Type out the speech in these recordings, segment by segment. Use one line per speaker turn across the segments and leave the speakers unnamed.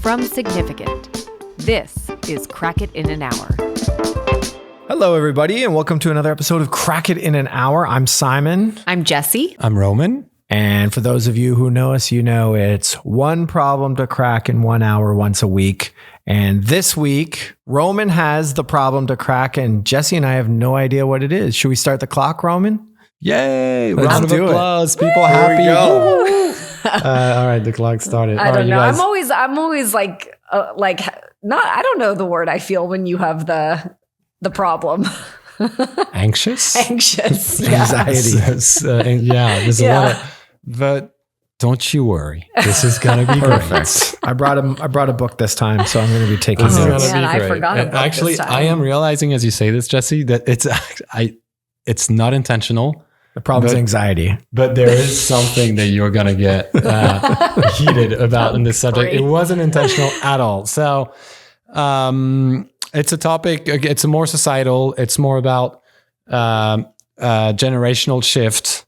From Significant, this is Crack It in an Hour.
Hello, everybody, and welcome to another episode of Crack It in an Hour. I'm Simon.
I'm Jesse.
I'm Roman.
And for those of you who know us, you know it's one problem to crack in 1 hour once a week. And this week, Roman has the problem to crack, and Jesse and I have no idea what it is. Should we start the clock, Roman?
Yay!
Let's
Round of
do it.
applause. People happy. All right, the clock started.
I don't know.
Guys,
I'm always like not. I don't know the word I feel when you have the problem.
anxious?
Anxious. Yeah.
Anxiety.
Yeah, there's a lot of, but don't you worry. This is going to be
Perfect. I brought a book this time, so I'm going to be taking
This is
notes.
gonna
man,
be
I
great.
forgot
And
about
actually,
this time.
I am realizing as you say this, Jesse, that it's not intentional.
The problem's
But-
anxiety.
But there is something that you're going to get heated about in this subject. It wasn't intentional at all. So it's a topic, it's more societal. It's more about generational shift.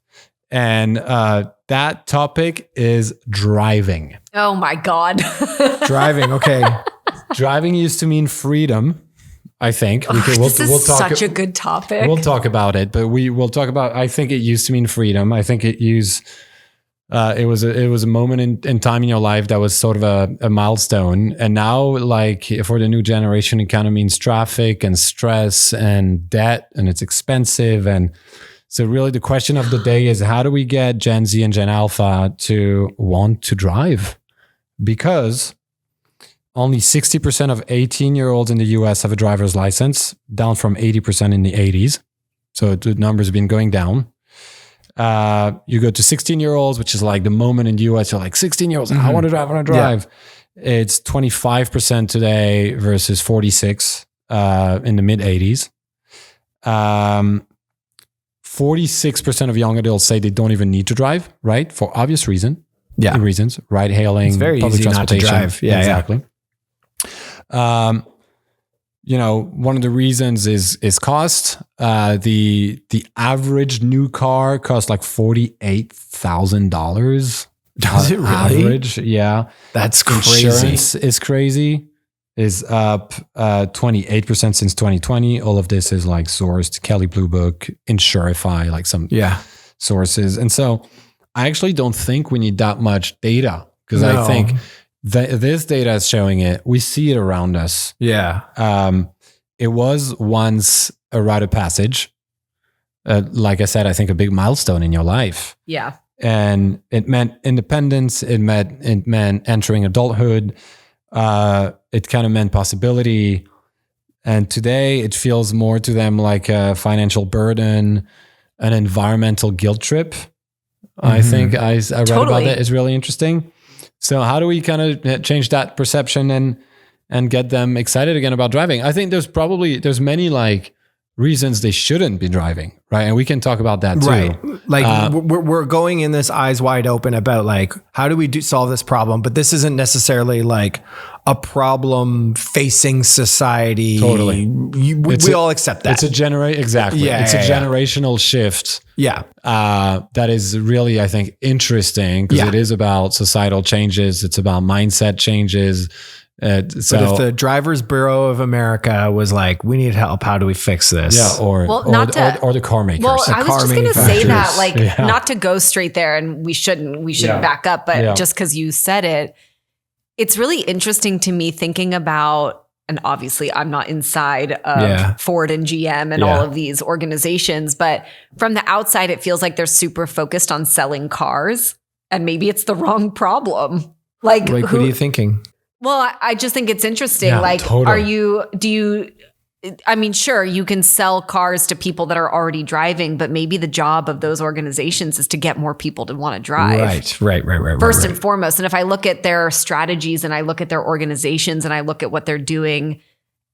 And that topic is driving.
Oh my God.
Driving, okay.
Driving used to mean freedom, I think.
This is such a good topic.
We'll talk about it, but we will talk about. I think it used to mean freedom. I think it was a moment in time in your life that was sort of a milestone. And now, like for the new generation, it kind of means traffic and stress and debt, and it's expensive. And so, really, the question of the day is: how do we get Gen Z and Gen Alpha to want to drive? Because only 60% of 18-year-olds in the US have a driver's license, down from 80% in the 80s. So the numbers have been going down. You go to 16-year-olds, which is like the moment in the US, you're like, 16-year-olds, I want to drive. Yeah. It's 25% today versus 46 in the mid-80s. 46% of young adults say they don't even need to drive, right? For obvious reasons, ride hailing,
It's very
public
easy not to
transportation.
drive. Yeah,
exactly. One of the reasons is cost. The average new car costs like $48,000.
Does it really?
Average, yeah.
That's crazy.
Insurance is crazy. Is up 28% since 2020. All of this is like sourced Kelley Blue Book, Insurify, like some sources. And so I actually don't think we need that much data because I think this data is showing it. We see it around us.
Yeah.
It was once a rite of passage. Like I said, I think a big milestone in your life.
Yeah.
And it meant independence. It meant entering adulthood. It kind of meant possibility. And today it feels more to them like a financial burden, an environmental guilt trip. I think I read about that. It's really interesting. So how do we kind of change that perception and get them excited again about driving? I think there's many like reasons they shouldn't be driving, right? And we can talk about that too.
Right. Like we're going in this eyes wide open about like, how do we solve this problem? But this isn't necessarily like a problem facing society.
Totally.
We all accept that.
It's a generational shift.
Yeah.
That is really, I think, interesting because it is about societal changes. It's about mindset changes.
But if the Drivers Bureau of America was like, we need help, how do we fix this?
Yeah, or the car makers.
Well, I was just going to say that, like,
Yeah.
not to go straight there, and we shouldn't back up, but just because you said it, it's really interesting to me thinking about, and obviously I'm not inside of Ford and GM and all of these organizations, but from the outside, it feels like they're super focused on selling cars, and maybe it's the wrong problem. Like
what are you thinking?
Well, I just think it's interesting.
Yeah,
like,
totally.
I mean, sure, you can sell cars to people that are already driving, but maybe the job of those organizations is to get more people to want to drive.
Right.
First and foremost. And if I look at their strategies and I look at their organizations and I look at what they're doing,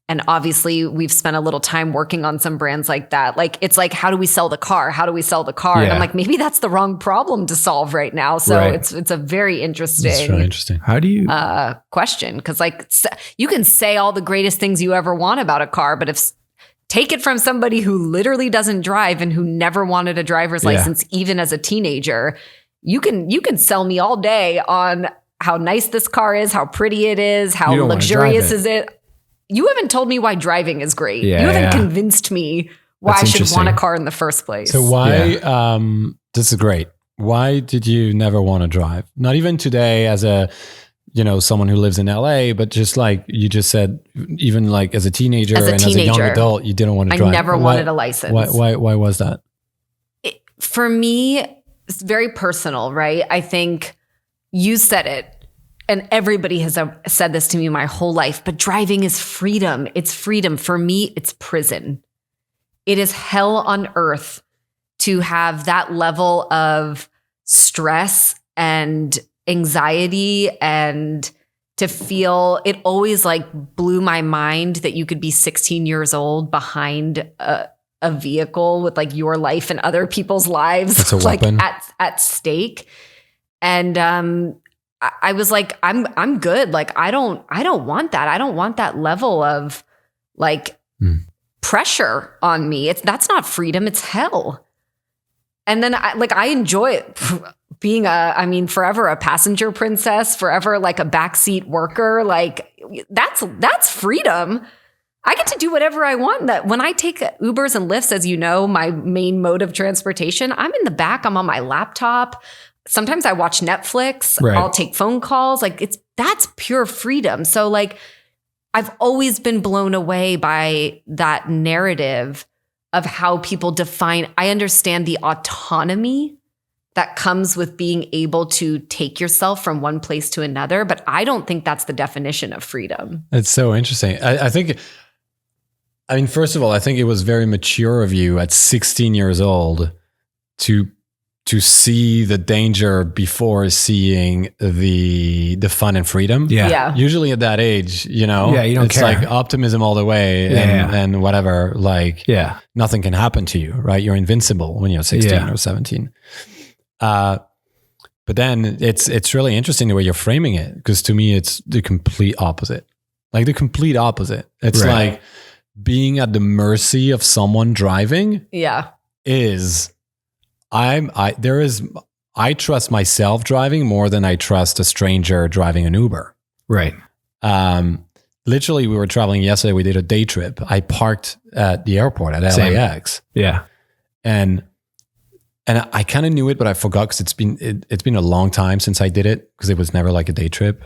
and obviously we've spent a little time working on some brands like that. Like, it's like, how do we sell the car? And I'm like, maybe that's the wrong problem to solve right now. So it's a very interesting.
It's really interesting.
How do you
question? Because like you can say all the greatest things you ever want about a car, but if take it from somebody who literally doesn't drive and who never wanted a driver's license even as a teenager, you can sell me all day on how nice this car is, how pretty it is, how luxurious is it. You haven't told me why driving is great. You haven't convinced me why I should want a car in the first place.
So why, this is great. Why did you never want to drive? Not even today as a, someone who lives in LA, but just like you just said, even like as a teenager and as a young adult, you didn't want to drive.
I never wanted a license.
Why was that?
For me, it's very personal, right? I think you said it. And everybody has said this to me my whole life, but driving is freedom. It's freedom. For me, it's prison. It is hell on earth to have that level of stress and anxiety, and to feel, it always like blew my mind that you could be 16 years old behind a vehicle with like your life and other people's lives like at stake. And, I was like, I'm good. Like, I don't want that. I don't want that level of like pressure on me. That's not freedom. It's hell. And then I enjoy it being forever a passenger princess, forever like a backseat worker. Like that's freedom. I get to do whatever I want. That when I take Ubers and Lyfts, as you know, my main mode of transportation, I'm in the back, I'm on my laptop. Sometimes I watch Netflix. Right. I'll take phone calls. Like that's pure freedom. So like, I've always been blown away by that narrative of how people define. I understand the autonomy that comes with being able to take yourself from one place to another, but I don't think that's the definition of freedom.
It's so interesting. I think, first of all, I think it was very mature of you at 16 years old to see the danger before seeing the fun and freedom.
Yeah.
Usually at that age, you don't
it's
care. Like optimism all the way and whatever, like nothing can happen to you, right? You're invincible when you're 16 or 17. But then it's really interesting the way you're framing it, because to me, it's the complete opposite. Like the complete opposite. It's like being at the mercy of someone driving is... I trust myself driving more than I trust a stranger driving an Uber.
Right.
Literally, we were traveling yesterday. We did a day trip. I parked at the airport at LAX.
Yeah.
And I kind of knew it, but I forgot because it's been a long time since I did it, because it was never like a day trip.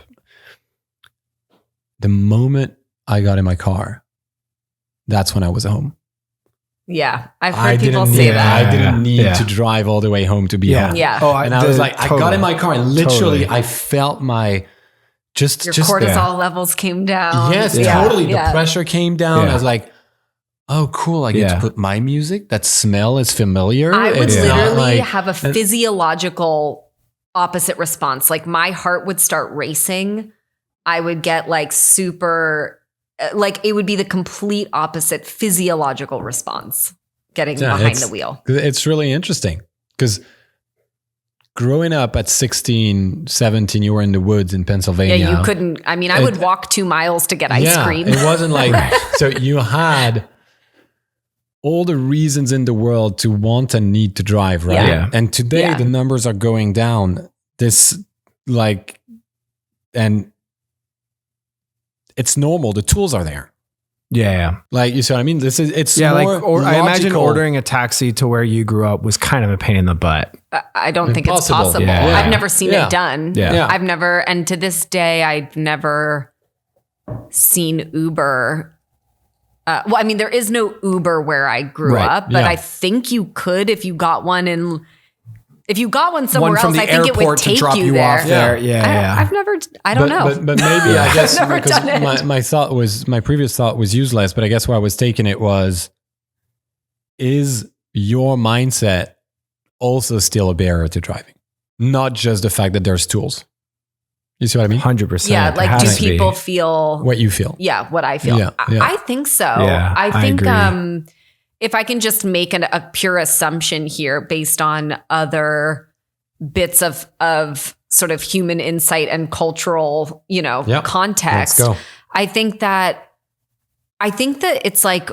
The moment I got in my car, that's when I was home.
Yeah, I've heard people say that.
I didn't need to drive all the way home to be home.
Yeah.
I was like, I got in my car and literally I felt my your
cortisol levels came down.
Yes, totally. The pressure came down. Yeah. I was like, oh, cool. I get to put my music. That smell is familiar.
I would literally have a physiological opposite response. Like my heart would start racing. I would get like super... like it would be the complete opposite physiological response getting behind the wheel.
It's really interesting because growing up at 16, 17, you were in the woods in Pennsylvania.
Yeah, you couldn't. I would walk 2 miles to get ice cream.
It wasn't like, so you had all the reasons in the world to want and need to drive, right?
Yeah.
And today the numbers are going down. And it's normal. The tools are there.
Yeah.
Like, you see what I mean? It's
more I imagine ordering a taxi to where you grew up was kind of a pain in the butt.
I don't think it's possible.
Yeah.
I've never seen it done.
Yeah.
I've never, and to this day, I've never seen Uber. There is no Uber where I grew up, but I think you could if you got one somewhere else. I think it would take you there.
Off there. Yeah.
I've never. I don't know.
But maybe I guess because my previous thought was useless. But I guess where I was taking it was, is your mindset also still a barrier to driving? Not just the fact that there's tools. You see what I mean?
100%.
Yeah. Like, do people feel
what you feel?
Yeah, what I feel.
Yeah.
I think so.
Yeah,
I think.
agree.
If I can just make a pure assumption here based on other bits of sort of human insight and cultural, context,
Let's go.
I think that it's like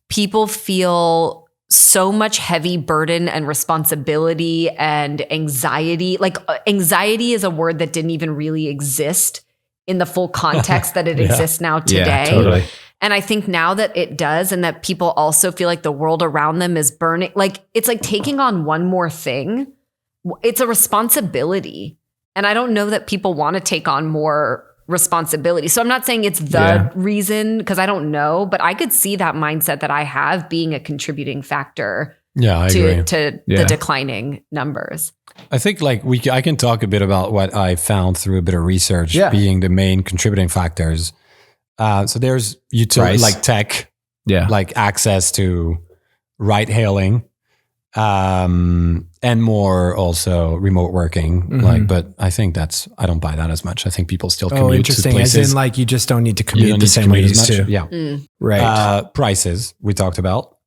people feel so much heavy burden and responsibility and anxiety. Like anxiety is a word that didn't even really exist in the full context that it exists now today.
Yeah, totally.
And I think now that it does, and that people also feel like the world around them is burning, like it's like taking on one more thing. It's a responsibility. And I don't know that people want to take on more responsibility. So I'm not saying it's the reason, because I don't know, but I could see that mindset that I have being a contributing factor to the declining numbers.
I think like I can talk a bit about what I found through a bit of research being the main contributing factors. So there's like tech, like access to ride hailing, and more also remote working. Like, but I think I don't buy that as much. I think people still commute to places.
As in like you just don't need to commute the same way you used to.
Yeah.
Right.
Prices we talked about.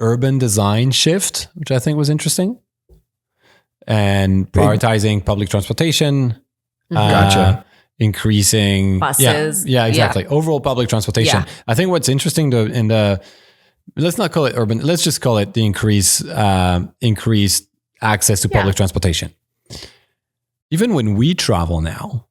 Urban design shift, which I think was interesting. And prioritizing public transportation.
Gotcha.
Increasing
buses.
Yeah, exactly. Overall public transportation. Yeah. I think what's interesting let's not call it urban, let's just call it the increased access to public transportation. Even when we travel now,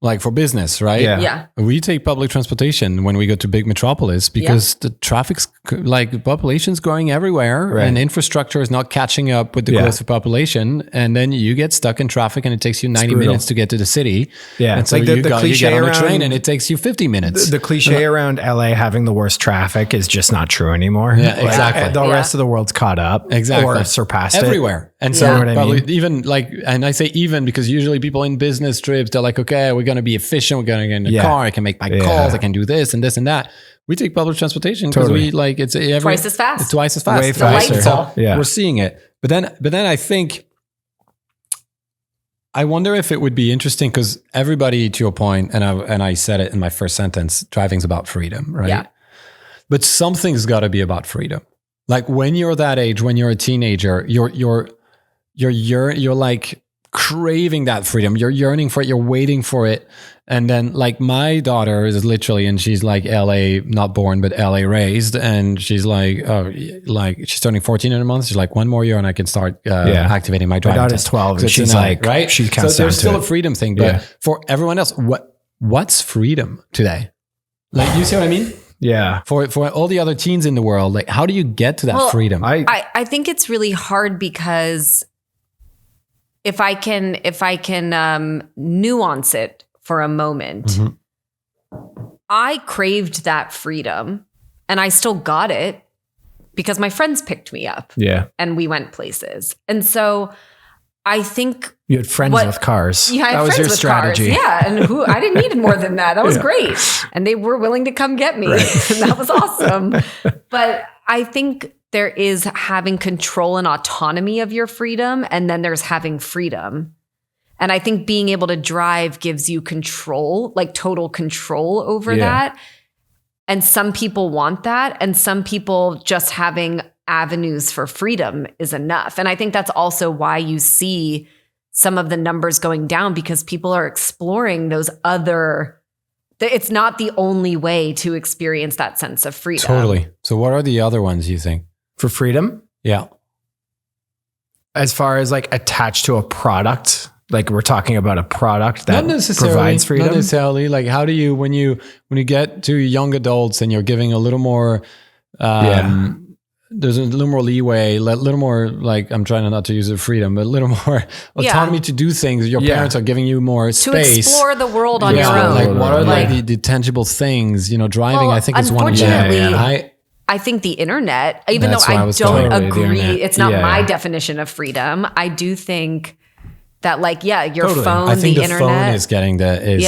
like for business, right?
Yeah.
We take public transportation when we go to big metropolis because the traffic's like the population's growing everywhere and infrastructure is not catching up with the growth of population. And then you get stuck in traffic and it takes you 90 minutes to get to the city.
Yeah.
And so
like
you get on a train and it takes you 50 minutes.
The cliche around LA having the worst traffic is just not true anymore.
Yeah, exactly.
The rest of the world's caught up.
Exactly.
Or surpassed
everywhere. And so even like, and I say even because usually people in business trips, they're like, okay, we're going to be efficient. We're going to get in the car. I can make my calls. I can do this and this and that. We take public transportation because we like it's
twice as fast.
It's twice as fast.
Way faster.
So we're seeing it. But then I think, I wonder if it would be interesting because everybody, to your point, and I said it in my first sentence, driving's about freedom, right? Yeah. But something's got to be about freedom. Like when you're that age, when you're a teenager, you're like craving that freedom. You're yearning for it. You're waiting for it. And then like my daughter is literally, and she's like LA, not born, but LA raised. And she's like, she's turning 14 in a month. She's like, one more year and I can start activating my driving.
My daughter's 12 and she's like,
right?
She counts
so there's
down
still
to
a freedom thing. But for everyone else, what's freedom today? Like, you see what I mean?
Yeah.
For all the other teens in the world, like how do you get to that freedom?
I think it's really hard because if I can nuance it for a moment, I craved that freedom and I still got it because my friends picked me up.
Yeah.
And we went places. And so I think
you had friends with cars.
Yeah,
that was your strategy.
Cars. Yeah, and I didn't need more than that. That was great. And they were willing to come get me. Right. And that was awesome. But I think there is having control and autonomy of your freedom, and then there's having freedom. And I think being able to drive gives you control, like total control over that. And some people want that, and some people just having avenues for freedom is enough. And I think that's also why you see some of the numbers going down, because people are exploring those other, it's not the only way to experience that sense of freedom.
Totally. So what are the other ones you think?
For freedom?
Yeah.
As far as like attached to a product, like we're talking about a product that provides freedom?
Not necessarily. Like how do you, when you get to young adults and you're giving a little more, there's a little more leeway, a little more like, I'm trying not to use the freedom, but a little more autonomy to do things. Your parents are giving you more space.
To explore the world on your own.
Like what are like the tangible things, driving, I think is one of them.
I think the internet, even though I don't agree, it's not my definition of freedom. I do think that your phone,
I think
the
internet,
phone
is getting is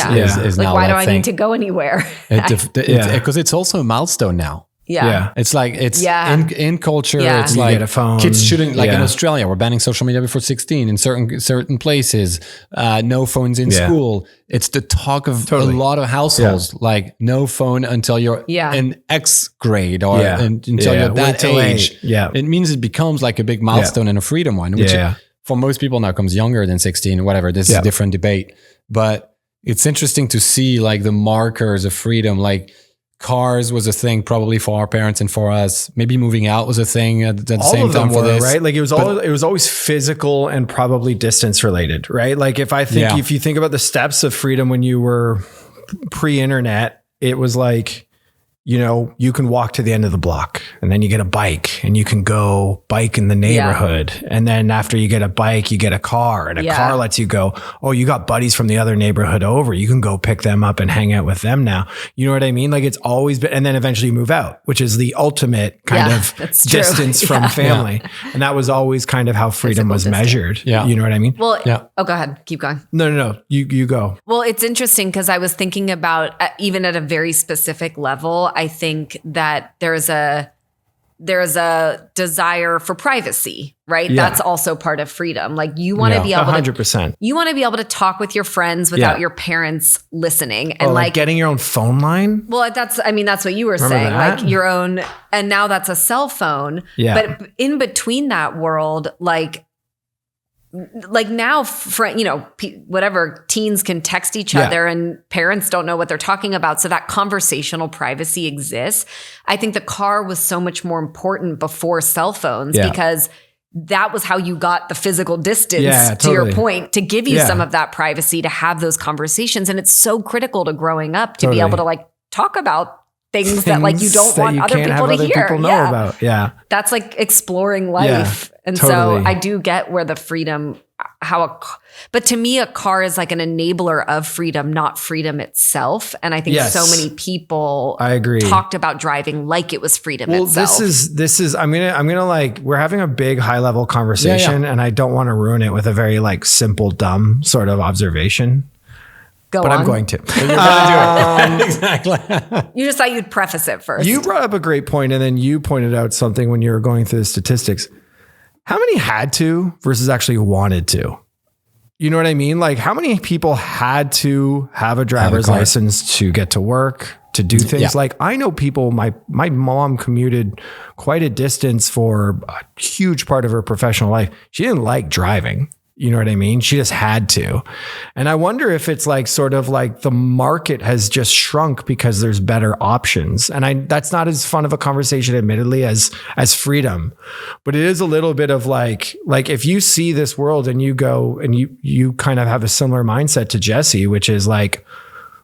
like,
now
why do
I
need to go anywhere?
Because it's also a milestone now.
Yeah.
It's like, in culture, it's
you
like
get a phone.
Kids shouldn't, like in Australia, we're banning social media before 16 in certain places, no phones in school. It's the talk of a lot of households, like no phone until you're in X grade or until you're that age. It means it becomes like a big milestone and a freedom one, which for most people now comes younger than 16, whatever. This is a different debate, but it's interesting to see like the markers of freedom, like cars was a thing probably for our parents and for us. Maybe moving out was a thing at the
all
same
of them
time for
were,
this.
right? Like it was always physical and probably distance related, right? Like if you think about the steps of freedom when you were pre-internet, it was like, you can walk to the end of the block and then you get a bike and you can go bike in the neighborhood. Yeah. And then after you get a bike, you get a car, and a car lets you go, oh, you got buddies from the other neighborhood over. You can go pick them up and hang out with them now. You know what I mean? Like it's always been, and then eventually you move out, which is the ultimate kind of distance from family. Yeah. And that was always kind of how freedom was measured. Yeah. You know what I mean?
Well, oh, go ahead. Keep going.
No. You go.
Well, it's interesting because I was thinking about even at a very specific level, I think that there's a desire for privacy, right? Yeah. That's also part of freedom. Like you want to be able
100%.
You want to be able to talk with your friends without your parents listening, and
like getting your own phone line.
Well, that's what you were saying, that? Like your own, and now that's a cell phone. Yeah. But in between that world, like now, whatever, teens can text each other and parents don't know what they're talking about. So that conversational privacy exists. I think the car was so much more important before cell phones because that was how you got the physical distance, to your point, to give you some of that privacy, to have those conversations. And it's so critical to growing up to be able to like talk about things that like you don't want other people to hear.
People know about. Yeah.
That's like exploring life. And so I do get where the freedom, but to me, a car is like an enabler of freedom, not freedom itself. And I think so many people talked about driving like it was freedom itself.
This is, I'm gonna like, we're having a big high level conversation and I don't want to ruin it with a very like simple, dumb sort of observation.
But
I'm going to.
You're going to do it. Exactly.
You just thought you'd preface it first.
You brought up a great point, and then you pointed out something when you were going through the statistics. How many had to versus actually wanted to? You know what I mean? Like how many people had to have a driver's license to get to work, to do things? Yeah. Like I know people, my mom commuted quite a distance for a huge part of her professional life. She didn't like driving. You know what I mean? She just had to. And I wonder if it's like sort of like the market has just shrunk because there's better options. And that's not as fun of a conversation, admittedly, as freedom. But it is a little bit of like if you see this world and you go and you kind of have a similar mindset to Jesse, which is like,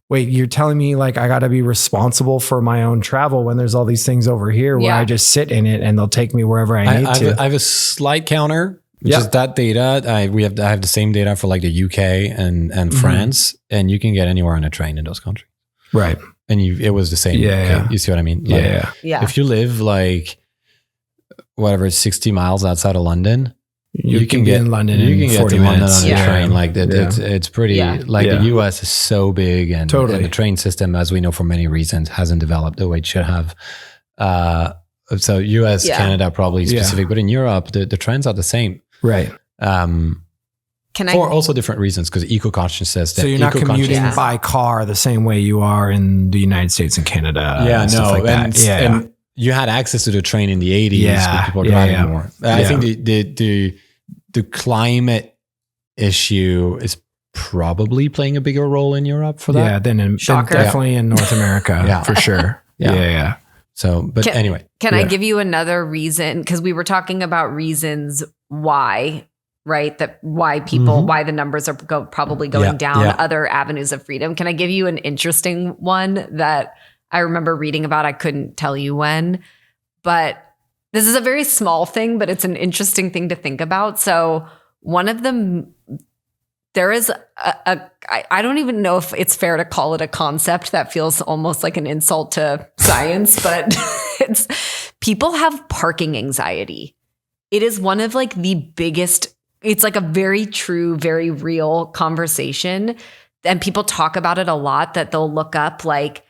wait, you're telling me like I got to be responsible for my own travel when there's all these things over here where I just sit in it and they'll take me wherever I need to.
I have a slight counter. Which is that data. I have the same data for like the UK and France, and you can get anywhere on a train in those countries.
Right.
And it was the same.
Yeah.
You see what I mean? Like,
yeah.
If you live like, 60 miles outside of London,
you can get in London in 40 minutes
on a train. Like it's pretty, the US is so big and the train system, as we know for many reasons, hasn't developed the way it should have. So US, Canada, probably specific, but in Europe, the trends are the same.
Right.
For also different reasons, because eco-conscious says that.
So you're not commuting by car the same way you are in the United States and Canada.
Yeah, no. And you had access to the train in the 80s, but people are driving more. I think the climate issue is probably playing a bigger role in Europe for that.
Yeah, than definitely in North America, for sure. Yeah.
So, but anyway.
Can I give you another reason? Because we were talking about reasons why, right? That why people, why the numbers are probably going down, other avenues of freedom. Can I give you an interesting one that I remember reading about? I couldn't tell you when, but this is a very small thing, but it's an interesting thing to think about. So one of them, there is I don't even know if it's fair to call it a concept. That feels almost like an insult to science, but people have parking anxiety. It is one of like the biggest, it's like a very true, very real conversation. And people talk about it a lot, that they'll look up like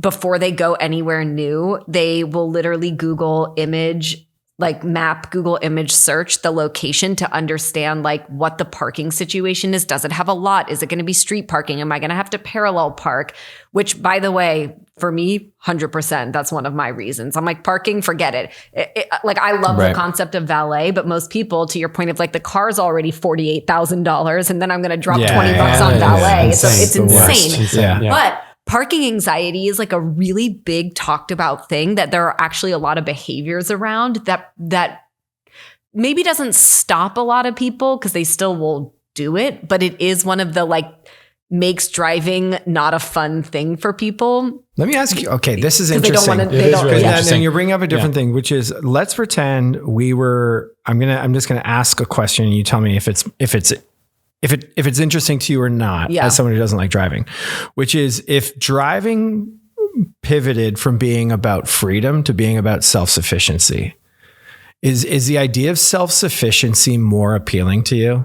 before they go anywhere new, they will literally Google image, like map, Google image search the location to understand like what the parking situation is. Does it have a lot? Is it going to be street parking? Am I going to have to parallel park? Which, by the way, for me, 100%, that's one of my reasons. I'm like, parking, forget it. Like, I love the concept of valet, but most people, to your point of like, the car's already $48,000 and then I'm going to drop $20 on valet. So it's insane. But parking anxiety is like a really big talked about thing that there are actually a lot of behaviors around that maybe doesn't stop a lot of people because they still will do it, but it is one of the like makes driving not a fun thing for people.
Let me ask you. Okay, this is interesting. And you're bringing up a different thing, which is let's pretend we were. I'm just gonna ask a question, and you tell me if it's interesting to you or not, as someone who doesn't like driving. Which is if driving pivoted from being about freedom to being about self-sufficiency, is the idea of self-sufficiency more appealing to you?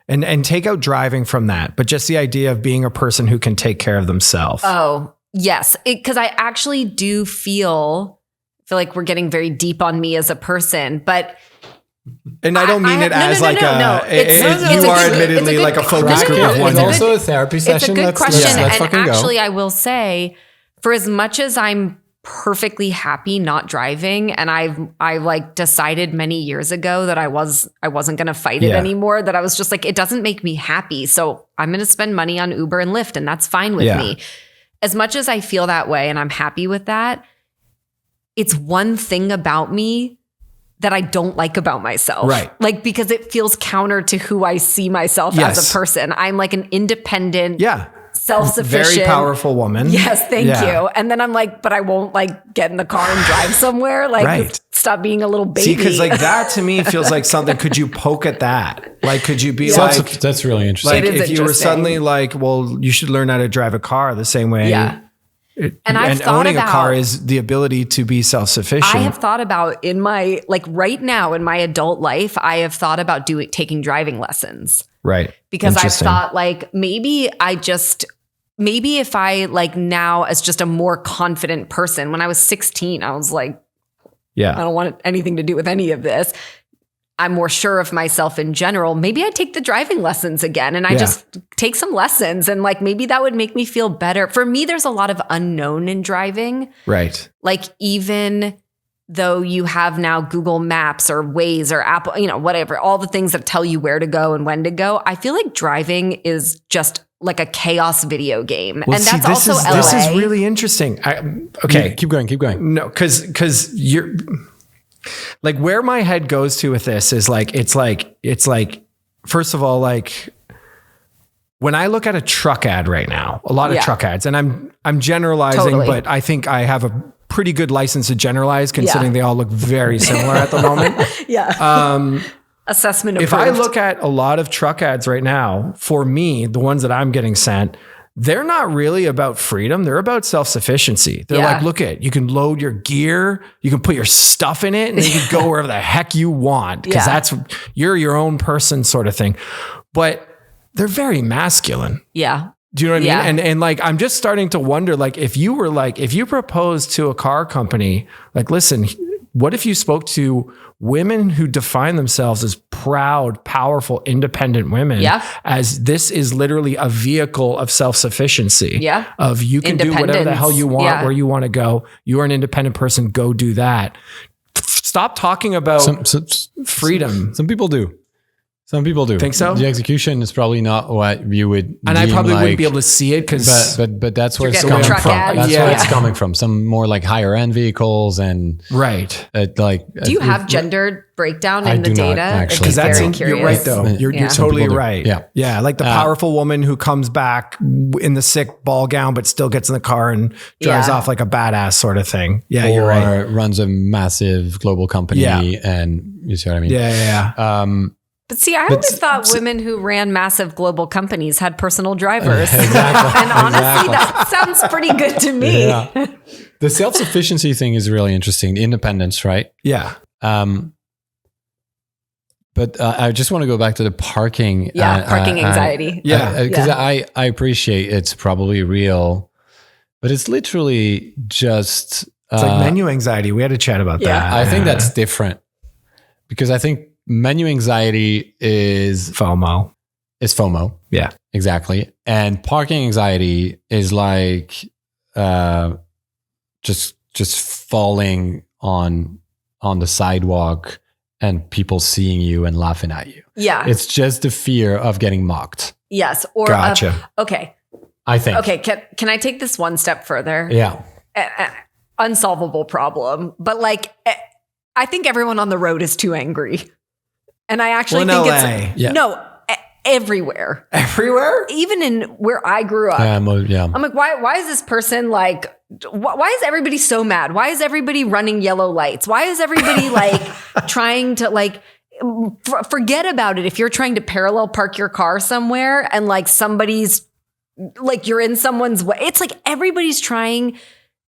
And take out driving from that, but just the idea of being a person who can take care of themselves.
Oh, yes. Because I actually do feel like we're getting very deep on me as a person, but...
And I don't mean it as like a... You are admittedly like a focus group of one.
It's also a therapy session.
It's a good question. And actually, I will say, for as much as I'm perfectly happy not driving, and I like decided many years ago that I wasn't going to fight it anymore, that I was just like, it doesn't make me happy, so I'm going to spend money on Uber and Lyft, and that's fine with me. As much as I feel that way and I'm happy with that, it's one thing about me that I don't like about myself.
Right.
Like, because it feels counter to who I see myself as a person. I'm like an independent, self-sufficient,
very powerful woman.
Yes, thank you. And then I'm like, but I won't like get in the car and drive somewhere. Like, stop being a little baby.
See, because like that to me feels like something. Could you poke at that? Like, could you be like,
that's really interesting.
Like, if you were suddenly like, well, you should learn how to drive a car the same way.
Yeah.
And owning a car is the ability to be self-sufficient.
I have thought about in my, like right now in my adult life, I have thought about taking driving lessons.
Right.
Because I've thought like, maybe if I like now as just a more confident person, when I was 16, I was like, I don't want anything to do with any of this. I'm more sure of myself in general. Maybe I take the driving lessons again and I just take some lessons and like, maybe that would make me feel better. For me, there's a lot of unknown in driving.
Right.
Like even though you have now Google Maps or Waze or Apple, whatever, all the things that tell you where to go and when to go, I feel like driving is just like a chaos video game.
Well,
and that's also LA.
This is really interesting. Okay.
Keep going.
No, because you're... Like where my head goes to with this is like, it's like, first of all, like when I look at a truck ad right now, a lot of truck ads, and I'm generalizing, but I think I have a pretty good license to generalize considering they all look very similar at the moment.
Assessment approved.
If I look at a lot of truck ads right now, for me, the ones that I'm getting sent, they're not really about freedom. They're about self-sufficiency. They're like, look you can load your gear, you can put your stuff in it, and you can go wherever the heck you want because you're your own person sort of thing. But they're very masculine.
Yeah.
Do you know what I mean? And like, I'm just starting to wonder, like, if you proposed to a car company, like, listen, what if you spoke to women who define themselves as proud, powerful, independent women, as this is literally a vehicle of self-sufficiency, of you can do whatever the hell you want, where you want to go. You are an independent person. Go do that. Stop talking about freedom.
Some people do.
Think so?
The execution is probably not what you would.
And I probably wouldn't be able to see it because.
But that's where it's coming from. That's where it's coming from. Some more like higher end vehicles and.
Right.
Do you have gendered breakdown in the data?
Actually,
because that's you're right though. You're totally right. Yeah. Like the powerful woman who comes back in the sick ball gown but still gets in the car and drives off like a badass sort of thing. Yeah, you're right.
Or runs a massive global company and you see what I mean?
Yeah.
But see, I always thought women who ran massive global companies had personal drivers.
Exactly.
And honestly, that sounds pretty good to me.
Yeah. The self-sufficiency thing is really interesting. The independence, right?
Yeah.
But I just want to go back to the parking.
Parking anxiety.
Because I appreciate it's probably real, but it's literally just...
It's like menu anxiety. We had a chat about that.
I think that's different because I think menu anxiety is
FOMO.
Yeah, exactly. And parking anxiety is like just falling on the sidewalk and people seeing you and laughing at you.
Yeah.
It's just the fear of getting mocked.
Yes. Or
gotcha.
Okay.
I think.
Okay, can I take this one step further?
Yeah.
Unsolvable problem, but like I think everyone on the road is too angry, and I actually think everywhere.
Everywhere?
Even in where I grew up. I'm like, why is this person like, why is everybody so mad? Why is everybody running yellow lights? Why is everybody like trying to like, forget about it. If you're trying to parallel park your car somewhere and like somebody's like, you're in someone's way, it's like everybody's trying.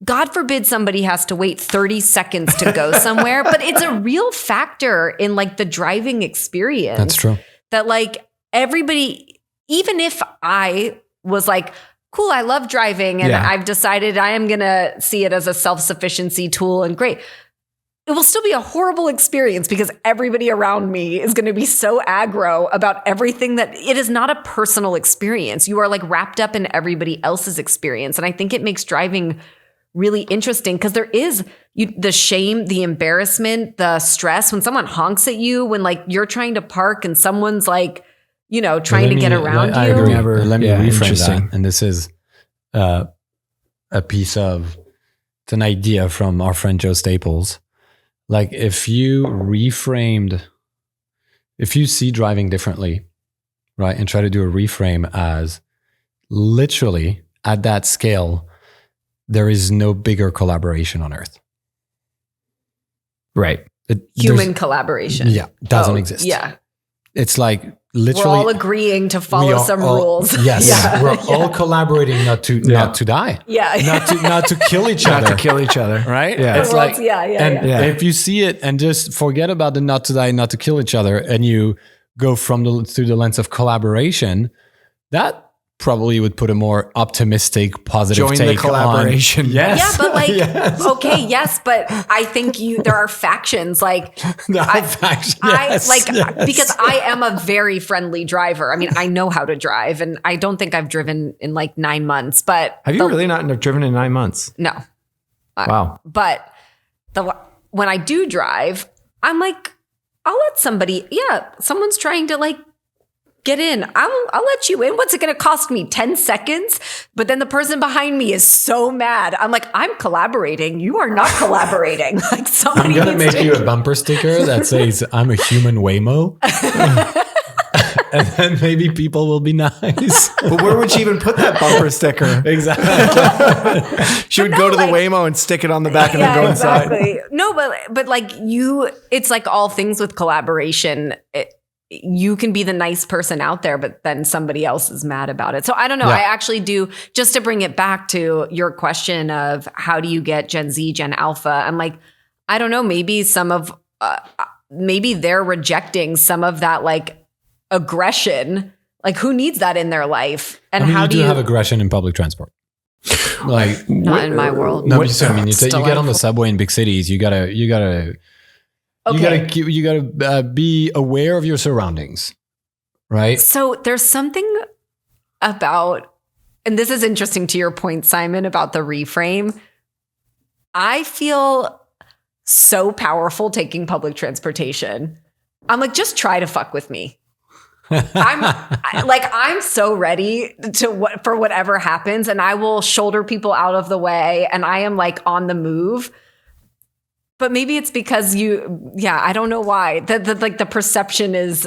God forbid somebody has to wait 30 seconds to go somewhere, but it's a real factor in like the driving experience.
That's true.
That like everybody, even if I was like, cool, I love driving and I've decided I am going to see it as a self-sufficiency tool and great, it will still be a horrible experience because everybody around me is going to be so aggro about everything that it is not a personal experience. You are like wrapped up in everybody else's experience. And I think it makes driving really interesting because there is the shame, the embarrassment, the stress when someone honks at you, when like you're trying to park and someone's like, you know, trying to get around you.
I agree. Let me rephrase that. And this is a piece of, it's an idea from our friend Joe Staples. Like if you see driving differently, right, and try to do a reframe as literally at that scale, there is no bigger collaboration on earth.
Right.
Human collaboration.
Yeah. Doesn't exist.
Yeah.
It's like literally.
We're all agreeing to follow some rules.
Yes. Yeah. We're all collaborating not to die.
Yeah.
Not to kill each other.
Not to kill each other.
Right?
Yeah.
It's like,
if
you see it and just forget about the not to die, not to kill each other, and you go through the lens of collaboration, that probably would put a more optimistic, positive
take
the
collaboration.
Yes.
Yeah, but like, okay, yes, but I think there are factions. Like, because I am a very friendly driver. I mean, I know how to drive, and I don't think I've driven in like 9 months. But
have you really not driven in 9 months?
No.
Wow.
But when I do drive, I'm like, I'll let somebody. Yeah, someone's trying to like get in. I'll let you in. What's it going to cost me? 10 seconds? But then the person behind me is so mad. I'm like, I'm collaborating. You are not collaborating. Like somebody
I'm going to make you a bumper sticker that says, I'm a human Waymo. And then maybe people will be nice.
But where would she even put that bumper sticker?
Exactly.
She would go to the Waymo and stick it on the back and then go inside.
No, but like it's like all things with collaboration. You can be the nice person out there, but then somebody else is mad about it. So I don't know. Yeah. I actually do, just to bring it back to your question of how do you get Gen Z, Gen Alpha? I'm like, I don't know, maybe maybe they're rejecting some of that like aggression. Like who needs that in their life? And
how do you have aggression in public transport? Like
not in my world.
No, but I mean, you get on the subway in big cities, you gotta okay. You gotta be aware of your surroundings, right?
So there's something about, and this is interesting to your point, Simon, about the reframe. I feel so powerful taking public transportation. I'm like, just try to fuck with me. I'm so ready for whatever happens, and I will shoulder people out of the way, and I am like on the move. But maybe it's because I don't know why. The perception is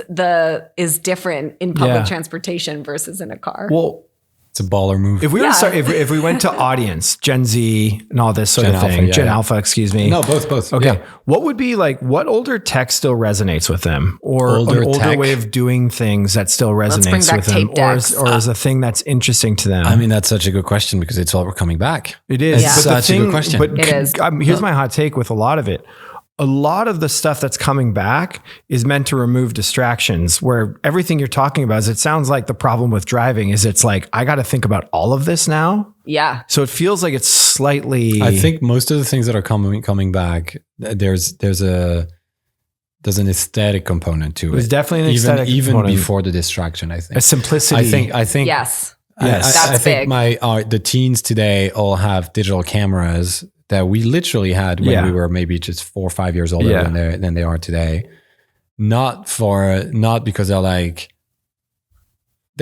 different in public transportation versus in a car.
Well,
it's a baller move.
If we if we went to audience, Gen Z and all this sort of thing, Gen Alpha, excuse me.
No, both.
Okay. Yeah. What would be like, what older tech still resonates with them? Or an older way of doing things that still resonates with them? Or is a thing that's interesting to them?
I mean, that's such a good question because it's all coming back.
It is.
Yeah.
But
such a good question.
But it is. Here's my hot take with a lot of it. A lot of the stuff that's coming back is meant to remove distractions, where everything you're talking about is, it sounds like the problem with driving is it's like, I got to think about all of this now.
Yeah.
So it feels like it's slightly.
I think most of the things that are coming back, there's an aesthetic component to it.
There's definitely an aesthetic
even
component.
Before the distraction, I think.
A simplicity.
I think.
Yes.
I think the teens today all have digital cameras that we literally had when we were maybe just 4 or 5 years older than they are today. Not because they're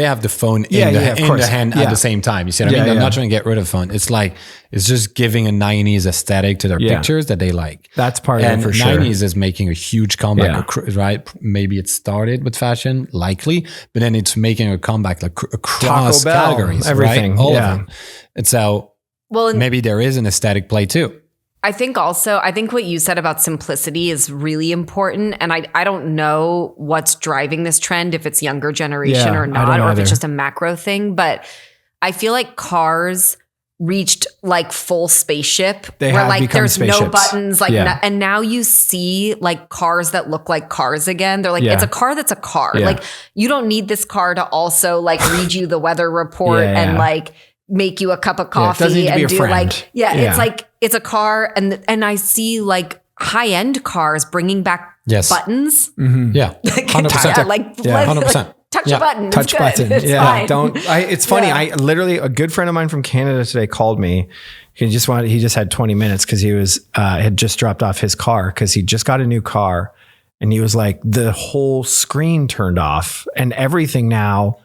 they have the phone in the hand at the same time. You see what I mean? They're not trying to get rid of the phone. It's like, it's just giving a 90s aesthetic to their pictures that they like.
That's part of it for sure.
90s is making a huge comeback, right? Maybe it started with fashion, likely, but then it's making a comeback like across categories, everything, right? All of them. And so maybe there is an aesthetic play too.
I think what you said about simplicity is really important. And I don't know what's driving this trend, if it's younger generation or not, or if it's just a macro thing. But I feel like cars reached like full spaceship where like there's no buttons, like and now you see like cars that look like cars again. They're like, it's a car that's a car. Like you don't need this car to also like read you the weather report and like make you a cup of coffee and do like, it's like, it's a car. And I see like high end cars bringing back buttons.
Mm-hmm. Yeah. 100%.
Like
100%.
Touch a button.
Touch button. It's fine. It's funny. I literally, a good friend of mine from Canada today called me. He just had 20 minutes because he was, had just dropped off his car because he just got a new car. And he was like, the whole screen turned off and everything now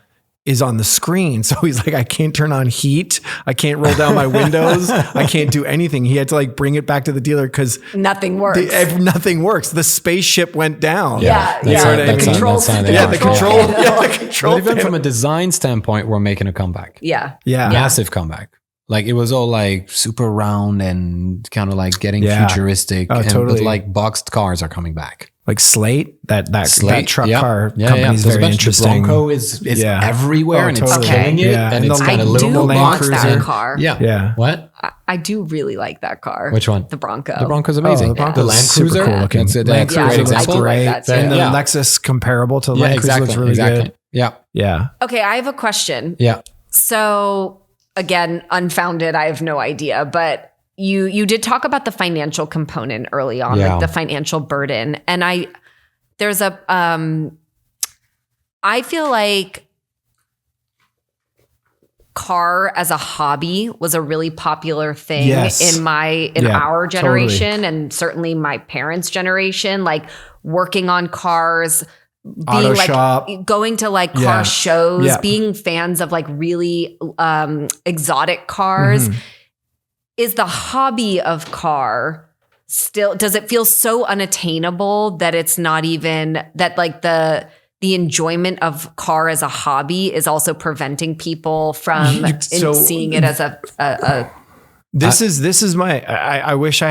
is on the screen. So he's like, I can't turn on heat. I can't roll down my windows. I can't do anything. He had to like bring it back to the dealer because
nothing works.
Nothing works. The spaceship went down.
The control.
The control.
But even from a design standpoint, we're making a comeback. Massive comeback. Like it was all like super round and kind of like getting futuristic. But like boxed cars are coming back.
Like Slate, that truck car company is very interesting.
The Bronco is everywhere and it's killing it. And it's got a little
Land Cruiser car.
Yeah. What?
I do really like that car.
Which one?
The Bronco.
The Bronco's amazing.
The Land Cruiser, super cool looking.
Land Cruiser
is great. And the Lexus comparable to the Land Cruiser looks really good.
Yeah.
Okay, I have a question.
Yeah.
So again, unfounded. I have no idea, but you did talk about the financial component early on, like the financial burden. And I feel like car as a hobby was a really popular thing in our generation and certainly my parents' generation, like working on cars, being like shop. Going to like car shows, being fans of like really exotic cars. Mm-hmm. Is the hobby of car still, does it feel so unattainable that it's not even, that like the enjoyment of car as a hobby is also preventing people from seeing it as a
This is my, I wish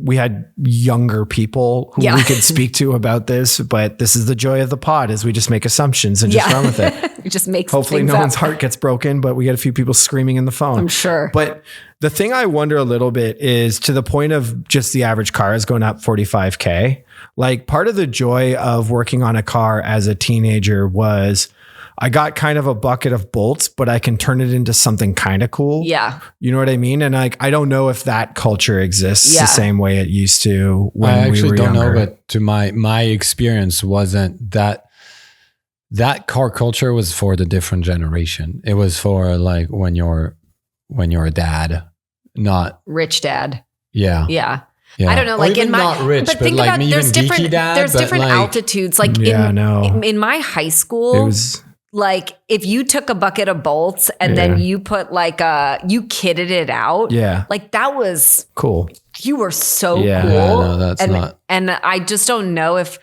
we had younger people who we could speak to about this, but this is the joy of the pod is we just make assumptions and just run with it.
We just make
Hopefully no one's heart gets broken, but we get a few people screaming in the phone.
I'm sure.
But the thing I wonder a little bit is to the point of just the average car is going up 45K. Like part of the joy of working on a car as a teenager was I got kind of a bucket of bolts, but I can turn it into something kind of cool.
Yeah.
You know what I mean? And like, I don't know if that culture exists the same way it used to when we were younger. I actually don't know,
but to my experience wasn't that car culture was for the different generation. It was for like when you're a dad, not
rich dad.
Yeah.
Yeah. Yeah. I don't know, like in my,
not rich, but think
like
about
there's different altitudes. Like in my high school, it was like if you took a bucket of bolts and then you put like you kitted it out, like that was
cool.
You were so cool.
No, that's not.
And I just don't know if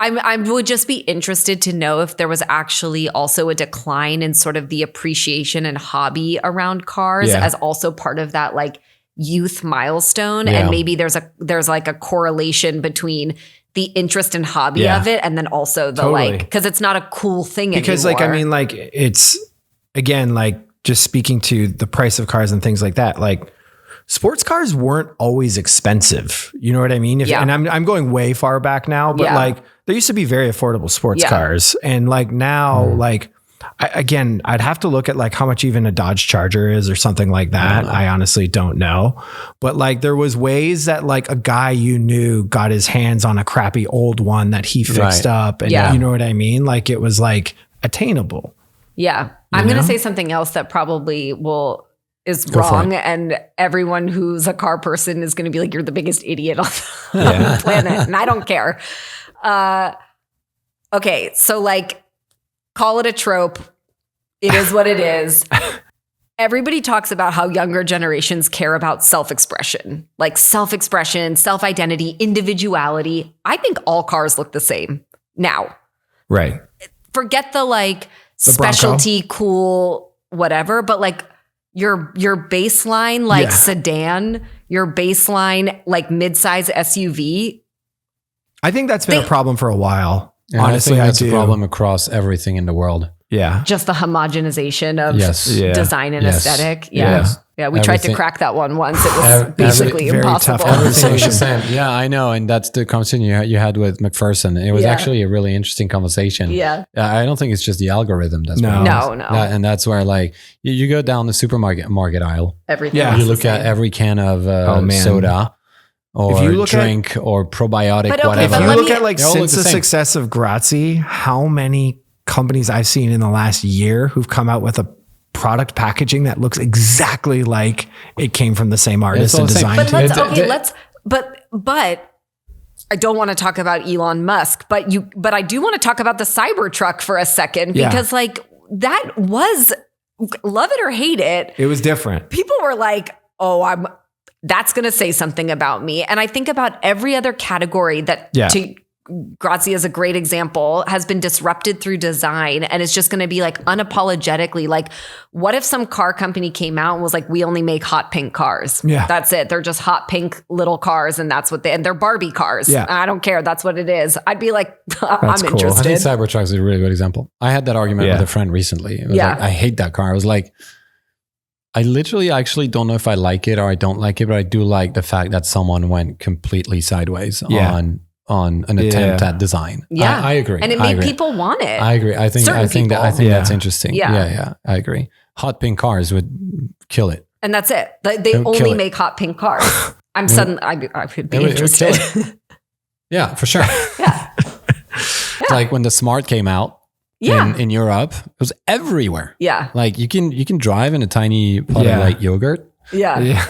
I would just be interested to know if there was actually also a decline in sort of the appreciation and hobby around cars as also part of that like youth milestone. And maybe there's like a correlation between the interest and hobby of it and then also the like, because it's not a cool thing
because
anymore.
Like I mean like it's again like just speaking to the price of cars and things like that, like sports cars weren't always expensive. You know what I mean? And I'm going way far back now, but like there used to be very affordable sports cars. And like now, like I'd have to look at like how much even a Dodge Charger is or something like that. I honestly don't know. But like there was ways that like a guy you knew got his hands on a crappy old one that he fixed up. And you know what I mean? Like it was like attainable.
Yeah. I'm going to say something else that probably is wrong, and everyone who's a car person is going to be like, you're the biggest idiot on the planet, and I don't care. Okay, so like, call it a trope. It is what it is. Everybody talks about how younger generations care about self-expression, like self-expression, self-identity, individuality. I think all cars look the same now.
Right.
Forget the specialty, cool, whatever, but like your baseline, sedan, your baseline, like midsize SUV.
I think that's been a problem for a while.
And honestly, that's a problem across everything in the world.
Yeah.
Just the homogenization of design and aesthetic.
Yeah.
Yeah. We tried to crack that one once. It was basically impossible.
Yeah, I know. And that's the conversation you had with McPherson. It was actually a really interesting conversation.
Yeah.
I don't think it's just the algorithm that's
No.
And that's where you go down the supermarket aisle.
Everything.
Yeah. You look at every can of soda. Or drink or probiotic, whatever.
If you look at since the success of Grazie, how many companies I've seen in the last year who've come out with a product packaging that looks exactly like it came from the same artist and design team.
But I don't want to talk about Elon Musk, but I do want to talk about the Cybertruck for a second, because that was, love it or hate it,
it was different.
People were like, that's going to say something about me. And I think about every other category that Grazie is a great example, has been disrupted through design, and it's just going to be unapologetically what if some car company came out and was like, we only make hot pink cars. Yeah. That's it. They're just hot pink little cars, and that's what and they're Barbie cars. Yeah. I don't care. That's what it is. I'd be like, I'm interested.
I think Cybertruck is a really good example. I had that argument with a friend recently. It was I hate that car. I was like, I literally actually don't know if I like it or I don't like it, but I do like the fact that someone went completely sideways on an attempt at design.
Yeah.
I agree.
And it made people want it.
I agree. I think that's interesting. Yeah. I agree. Hot pink cars would kill it.
And that's it. They only make hot pink cars. I'm suddenly, I could be interested.
Yeah, for sure.
Yeah.
Like when the Smart came out in Europe, it was everywhere.
Yeah.
Like you can drive in a tiny pot of yogurt.
Yeah. Yeah.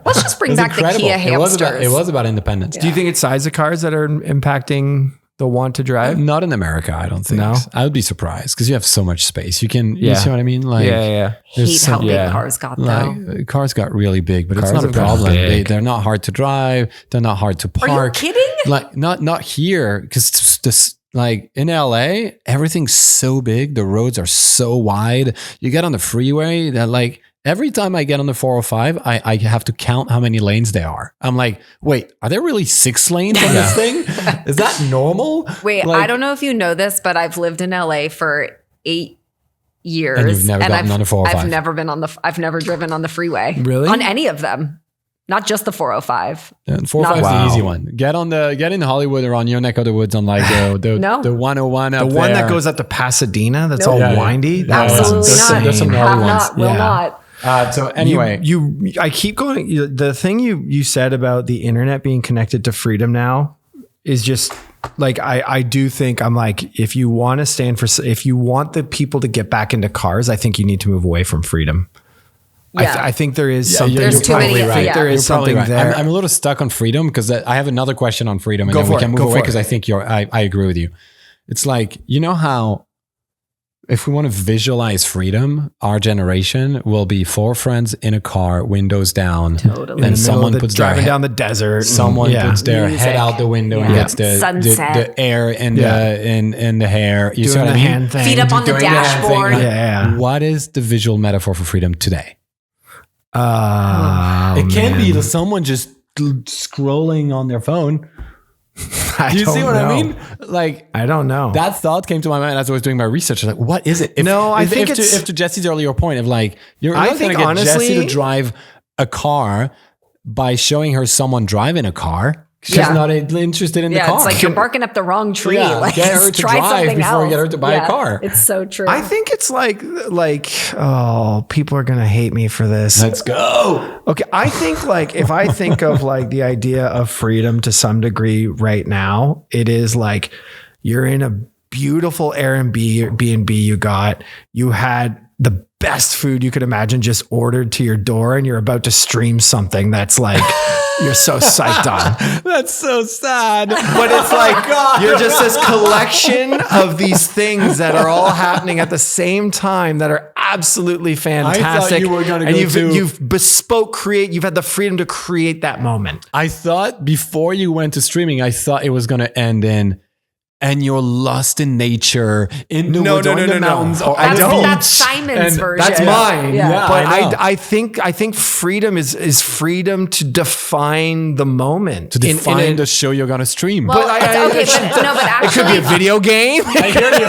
Let's just bring back the Kia hamsters.
It was about independence.
Yeah. Do you think it's size of cars that are impacting the want to drive?
Not in America, I don't think.
No?
I would be surprised because you have so much space. You see what I mean?
Hate how big cars got though.
Cars got really big, but it's not a problem. They're not hard to drive. They're not hard to park.
Are you kidding?
Not here, because this. In LA, everything's so big. The roads are so wide. You get on the freeway that every time I get on the 405, I have to count how many lanes there are. I'm like, wait, are there really 6 lanes on this thing? Is that normal?
Wait, I don't know if you know this, but I've lived in LA for 8 years.
And you've never gotten on the 405?
I've never driven on the freeway.
Really?
On any of them. Not just the 405.
Yeah, 405 is the easy one. Get in Hollywood or on your neck of the woods on the 101 up
the one
there.
that goes up to Pasadena. That's all windy.
Absolutely not.
There's some gnarly ones.
Will not.
So anyway,
I keep going. The thing you said about the internet being connected to freedom now is just I do think if you want the people to get back into cars, I think you need to move away from freedom.
Yeah.
I think there is something.
There's too many.
Right. There is something there.
I'm a little stuck on freedom because I have another question on freedom, and then we can move away because I think I agree with you. It's how if we want to visualize freedom, our generation will be 4 friends in a car, windows down, and someone puts
driving down the desert.
Someone puts their head out the window and gets the air and the hair. You see what I mean?
Feet up on the dashboard.
What is the visual metaphor for freedom today?
It
can't be someone just scrolling on their phone. Do you see what I mean?
I don't know.
That thought came to my mind as I was doing my research. What is it?
I think it's
to Jesse's earlier point of you're not going to get Jessie to drive a car by showing her someone driving a car. She's not interested in the car.
Yeah, it's you're barking up the wrong tree.
Yeah, get her to drive before you get her to buy a car.
It's so true.
I think it's people are going to hate me for this.
Let's go.
Okay, I think if I think of the idea of freedom to some degree right now, it is you're in a beautiful Airbnb you got. You had the best food you could imagine just ordered to your door, and you're about to stream something that's like you're so psyched on.
That's so sad.
But it's like you're just this collection of these things that are all happening at the same time that are absolutely fantastic.
I thought you were going to go
you've you've had the freedom to create that moment.
I thought before you went to streaming, I thought it was going to end in and you're lost in nature in the mountains.
No. I don't.
That's Simon's version.
That's mine.
Yeah,
but I think freedom is freedom to define the moment.
To define the show you're going to stream.
Well, but actually,
it could be a video game.
I hear you.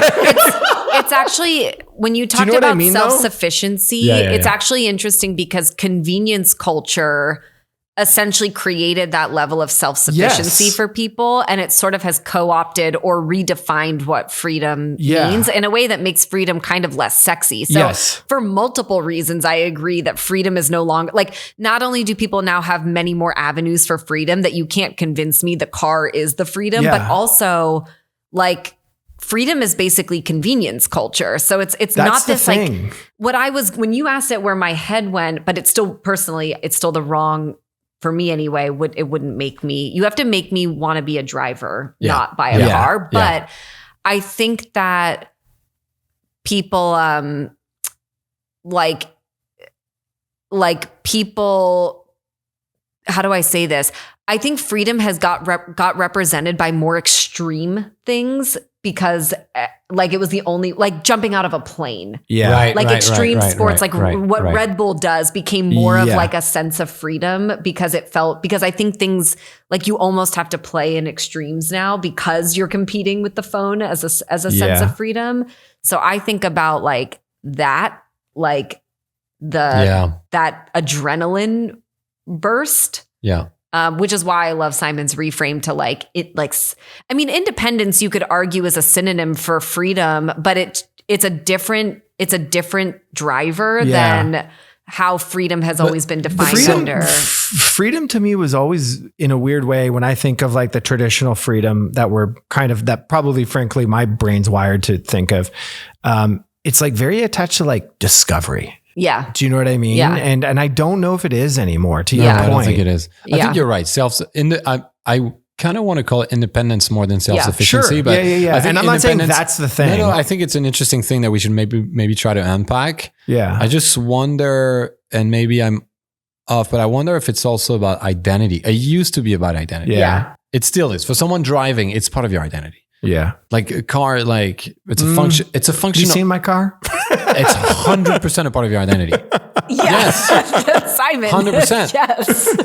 It's actually, when you talked about self-sufficiency, it's actually interesting because convenience culture essentially created that level of self-sufficiency for people, and it sort of has co-opted or redefined what freedom means in a way that makes freedom kind of less sexy. So for multiple reasons, I agree that freedom is no longer, like, not only do people now have many more avenues for freedom that you can't convince me the car is the freedom, but also like freedom is basically convenience culture. So it's not this thing. Like what I was, when you asked it where my head went, but it's still personally, it's still the wrong, for me anyway, it wouldn't make me, you have to make me want to be a driver, not buy a car. But I think that people, like people, how do I say this? I think freedom has got represented by more extreme things because like it was the only, like jumping out of a plane. Extreme sports, what Red Bull does became more of like a sense of freedom because I think things like you almost have to play in extremes now because you're competing with the phone as a sense of freedom. So I think about like that, like that adrenaline burst.
Yeah.
Which is why I love Simon's reframe to like it. Like, I mean, independence you could argue is a synonym for freedom, but it's a different driver than how freedom has always been defined under.
Freedom to me was always, in a weird way, when I think of like the traditional freedom that probably, frankly, my brain's wired to think of. It's like very attached to like discovery.
Yeah.
Do you know what I mean? Yeah. And I don't know if it is anymore, to your point.
I don't think it is. I think you're right. I kind of want to call it independence more than self-sufficiency.
But I think, and I'm not saying that's the thing.
No, I think it's an interesting thing that we should maybe try to unpack.
Yeah.
I just wonder, and maybe I'm off, but I wonder if it's also about identity. It used to be about identity.
Yeah.
It still is. For someone driving, it's part of your identity.
Yeah.
Like a car, like it's a function. It's a function.
You seen my car?
It's 100% a part of your identity.
Yes. Simon.
100%.
Yes.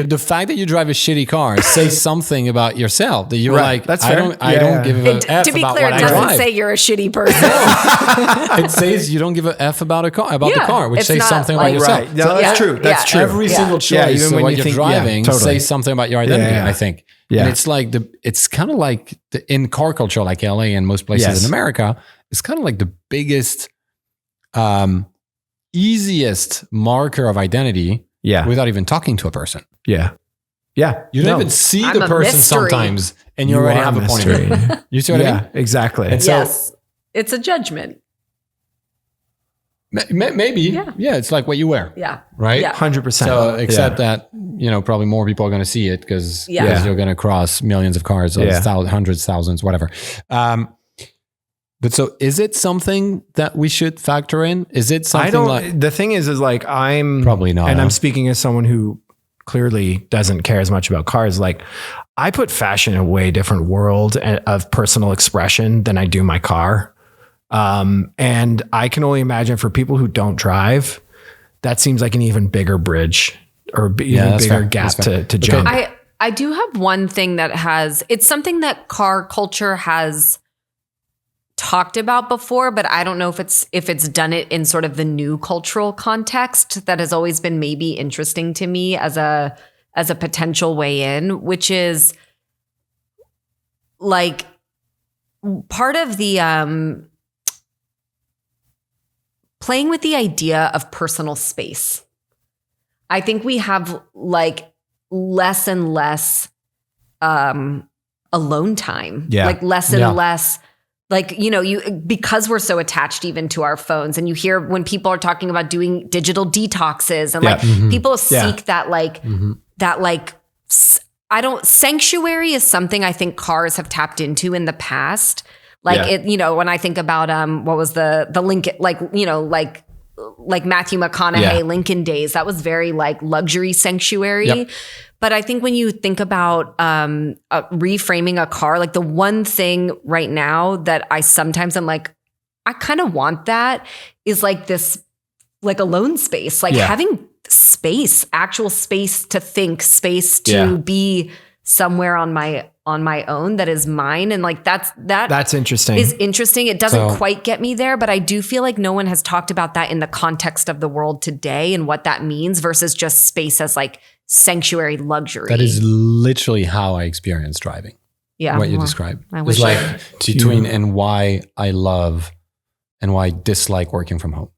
The fact that you drive a shitty car says something about yourself, that you're like,
that's
I don't give a F
to be
about
clear,
what
it
I drive.
doesn't say you're a shitty person.
It says you don't give a F about the car, which says something about yourself.
Right. No, that's true. That's true.
Every single choice even when you're driving says something about your identity, I think. Yeah. And it's like it's kind of like in car culture, like LA and most places in America, it's kind of like the biggest, easiest marker of identity without even talking to a person.
Yeah. Yeah.
You don't even see the person sometimes and you already have a point of view. You see what I mean?
Exactly.
And yes. It's a judgment.
Maybe. Yeah. It's like what you wear.
Yeah.
Right?
Yeah.
100%.
So except that, probably more people are going to see it because you're going to cross millions of cars, hundreds, thousands, whatever. But so is it something that we should factor in? Is it something
the thing is like I'm
probably not.
And I'm speaking as someone who clearly doesn't care as much about cars. Like I put fashion in a way different world of personal expression than I do my car. And I can only imagine for people who don't drive, that seems like an even bigger bridge or even bigger gap to jump.
I do have one thing that it's something that car culture has talked about before, but I don't know if it's done it in sort of the new cultural context that has always been maybe interesting to me as a potential way in, which is like part of the playing with the idea of personal space. I think we have like less and less alone time, like less and less like, because we're so attached even to our phones, and you hear when people are talking about doing digital detoxes and like people seek that like, sanctuary is something I think cars have tapped into in the past. Like when I think about, what was the Lincoln, like Matthew McConaughey, Lincoln days, that was very like luxury sanctuary. Yep. But I think when you think about reframing a car, like the one thing right now that I sometimes am like, I kind of want that is like this, like alone space, like having space, actual space to think, space to be somewhere on my own that is mine. And like that's interesting. Is interesting. It doesn't quite get me there, but I do feel like no one has talked about that in the context of the world today and what that means versus just space as like sanctuary luxury.
That is literally how I experience driving. Yeah. What you described. It's like between and why I love and why I dislike working from home.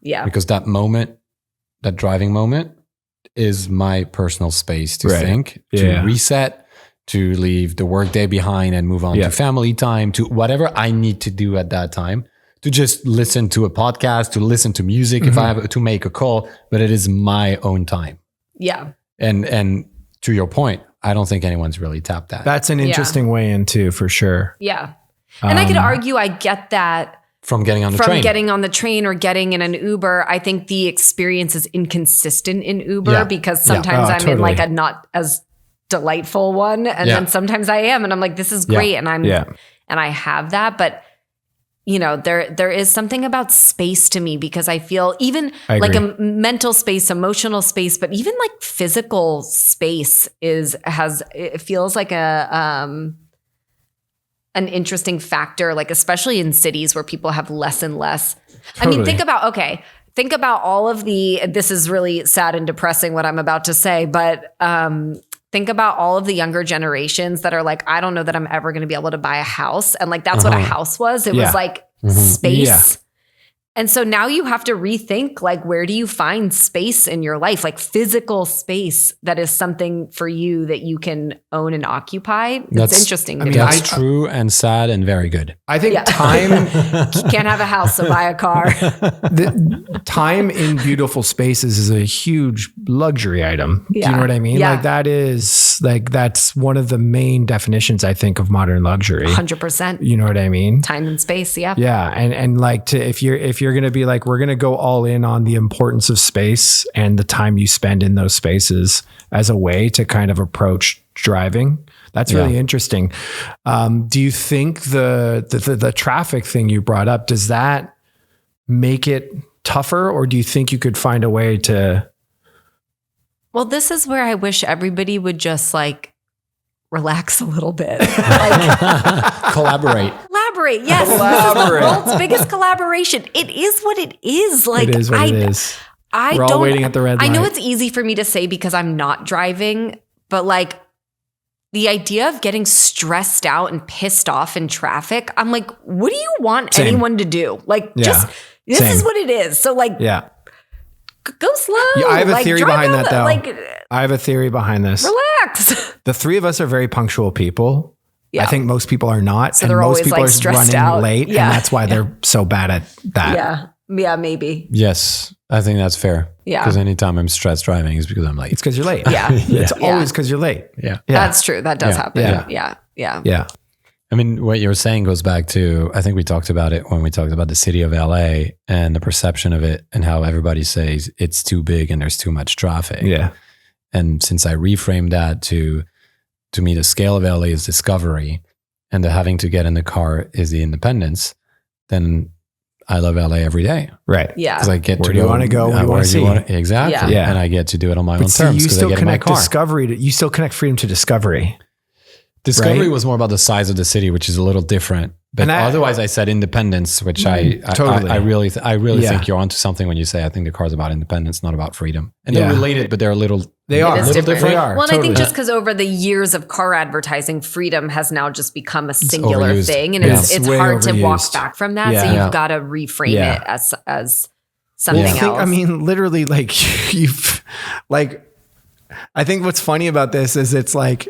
Yeah. Because that moment, that driving moment is my personal space to think, to reset, to leave the workday behind and move on to family time, to whatever I need to do at that time, to just listen to a podcast, to listen to music if I have to make a call, but it is my own time. Yeah. And to your point, I don't think anyone's really tapped that.
That's an interesting way in too, for sure.
Yeah. And I could argue I get that.
From getting on
the train or getting in an Uber. I think the experience is inconsistent in Uber because sometimes I'm in like a not as delightful one. And then sometimes I am. And I'm like, this is great. And and I have that. But there is something about space to me because I feel even like a mental space, emotional space, but even like physical space it feels like an interesting factor, like especially in cities where people have less and less. Totally. I mean, think about all of this is really sad and depressing what I'm about to say, but think about all of the younger generations that are like, I don't know that I'm ever going to be able to buy a house. And like, that's what a house was. It was like space. Yeah. And so now you have to rethink, like, where do you find space in your life? Like physical space that is something for you that you can own and occupy. That's interesting.
That's true and sad and very good.
I think time...
You can't have a house, so buy a car.
The time in beautiful spaces is a huge luxury item. Yeah. Do you know what I mean? Yeah. Like that's one of the main definitions, I think, of modern luxury.
100%.
You know what I mean?
Time and space, yeah.
Yeah, and like if you're going to be like, we're going to go all in on the importance of space and the time you spend in those spaces as a way to kind of approach driving. That's really interesting. Do you think the traffic thing you brought up, does that make it tougher, or do you think you could find a way to?
Well, this is where I wish everybody would just like relax a little bit. Like,
collaborate.
Yes. Collaborate. This is the world's biggest collaboration. It is what it is. Like,
it is what it is. We're all waiting at the red light.
I know it's easy for me to say because I'm not driving, but like the idea of getting stressed out and pissed off in traffic, I'm like, what do you want anyone to do? Like, just, this is what it is. So like, go slow.
Yeah, I have a theory behind that though. I have a theory behind this.
Relax.
The three of us are very punctual people. Yeah. I think most people are not.
So and most people like are running out.
Late. Yeah. And that's why they're so bad at that.
Yeah. Yeah, maybe.
Yes. I think that's fair. Yeah. Because anytime I'm stressed driving is because I'm late.
It's because you're late.
Yeah.
It's always because you're late.
Yeah.
That's true. That does happen. Yeah.
I mean, what you're saying goes back to, I think we talked about it when we talked about the city of LA and the perception of it and how everybody says it's too big and there's too much traffic.
Yeah.
And since I reframed that to me, the scale of LA is discovery and the having to get in the car is the independence, then I love LA every day.
Right.
Yeah.
Because I get to go. Want to go? Where do you want to see?
Exactly. Yeah. And I get to do it on my own terms.
You still connect discovery. You still connect freedom to discovery.
Discovery was more about the size of the city, which is a little different. But otherwise, I said independence, which I really think you're onto something when you say I think the car's about independence, not about freedom. And they're related, but they're a little.
They are different. They are.
Well, I think just because over the years of car advertising, freedom has now just become a singular thing, and it's hard to walk back from that. So you've got to reframe it as something else.
I mean, literally, like I think what's funny about this is it's like.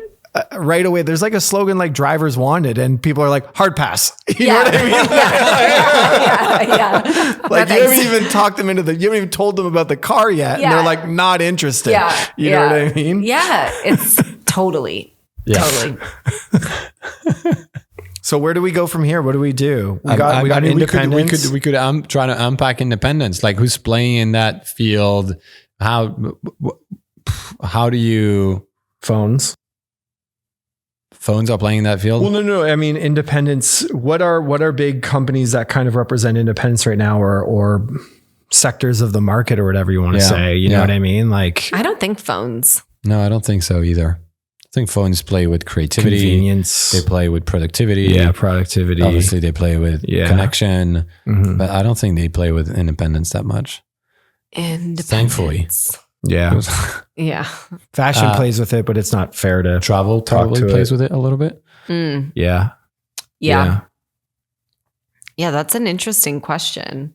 right away, there's like a slogan like drivers wanted and people are like hard pass. You know what I mean?
Yeah.
Like you haven't even talked them into you haven't even told them about the car yet. And they're like not interested.
Yeah.
You know what I mean?
Yeah. It's totally.
So where do we go from here? What do we do? We got independence.
We could try to unpack independence. Like who's playing in that field? How do you...
Phones
are playing in that field?
Well, no. I mean, independence. What are big companies that kind of represent independence right now, or sectors of the market, or whatever you want to say? You know what I mean? Like,
I don't think phones.
No, I don't think so either. I think phones play with creativity,
convenience.
They play with productivity.
Yeah, productivity.
Obviously, they play with connection, but I don't think they play with independence that much. Thankfully.
Yeah.
Yeah.
Fashion plays with it, but it's not fair to
travel probably plays with it a little bit.
Yeah.
Yeah, that's an interesting question.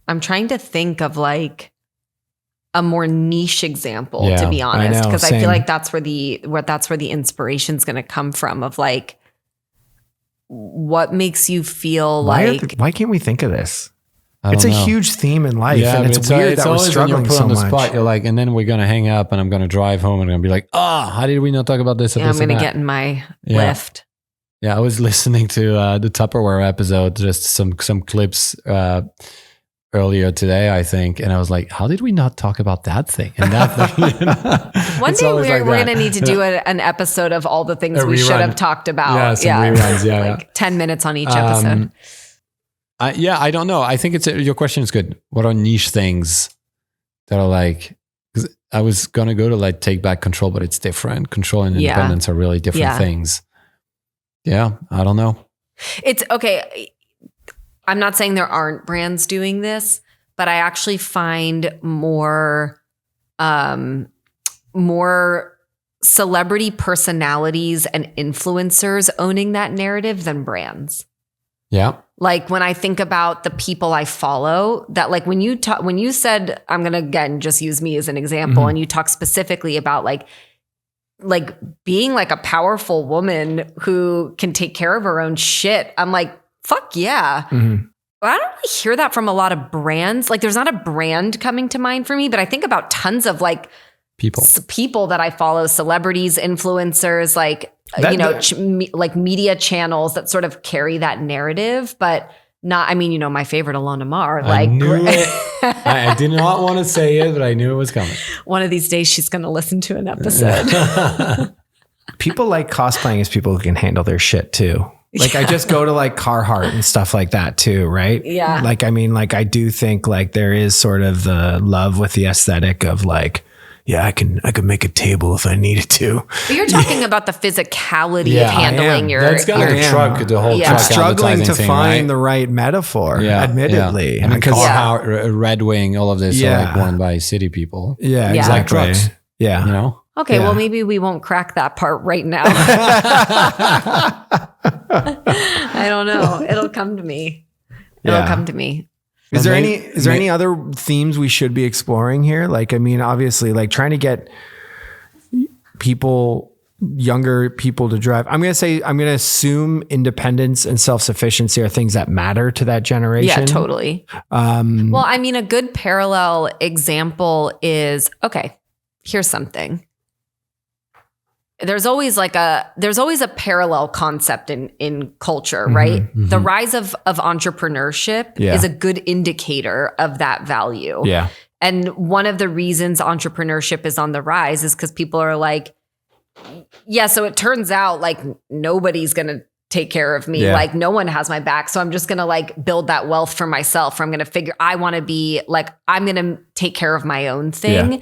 I'm trying to think of like a more niche example, to be honest, because I feel like that's where the inspiration is going to come from, of like what makes you feel
why can't we think of this? It's a huge theme in life, and it's weird that we're struggling so much. Spot,
you're like, and then we're gonna hang up, and I'm gonna drive home, and I'm gonna be like, how did we not talk about this?
I'm gonna get in my Lyft.
Yeah, I was listening to the Tupperware episode, just some clips earlier today, I think, and I was like, how did we not talk about that thing and that thing?
One day we're gonna need to do an episode of all the things we should have talked about.
Reruns, like
10 minutes on each episode.
I don't know. I think your question is good. What are niche things that are like, because I was going to go to like take back control, but it's different. Control and independence are really different things. Yeah. I don't know.
It's okay. I'm not saying there aren't brands doing this, but I actually find more celebrity personalities and influencers owning that narrative than brands.
Yeah.
Like when I think about the people I follow, that like when you said, I'm going to again just use me as an example, and you talk specifically about like being like a powerful woman who can take care of her own shit. I'm like, fuck yeah. But I don't really hear that from a lot of brands. Like there's not a brand coming to mind for me, but I think about tons of like people that I follow, celebrities, influencers, like, like media channels that sort of carry that narrative, but not, I mean, my favorite Ilona Maher, like,
I knew it. I did not want to say it, but I knew it was coming.
One of these days she's going to listen to an episode.
People like cosplaying as people who can handle their shit too. Like I just go to like Carhartt and stuff like that too, right?
Yeah.
Like, I mean, like I do think like there is sort of the love with the aesthetic of like, yeah, I could make a table if I needed to.
But you're talking about the physicality of handling your...
That's got a truck, the whole truck.
I'm struggling to find the right metaphor, admittedly.
I mean, Carhartt, Red Wing, all of this are like worn by city people.
Yeah, exactly.
Like trucks.
Yeah.
You know?
Okay, well, maybe we won't crack that part right now. I don't know. It'll come to me. It'll come to me.
Is there any other themes we should be exploring here? Like, I mean, obviously, like trying to get younger people to drive. I'm going to assume independence and self-sufficiency are things that matter to that generation.
Yeah, totally. Well, I mean, a good parallel example is, okay, here's something. There's always a parallel concept in culture, right? Mm-hmm. The rise of entrepreneurship is a good indicator of that value.
Yeah.
And one of the reasons entrepreneurship is on the rise is because people are like, so it turns out like nobody's going to take care of me. Yeah. Like no one has my back. So I'm just going to like build that wealth for myself. Or I'm going to I want to be like, I'm going to take care of my own thing. Yeah.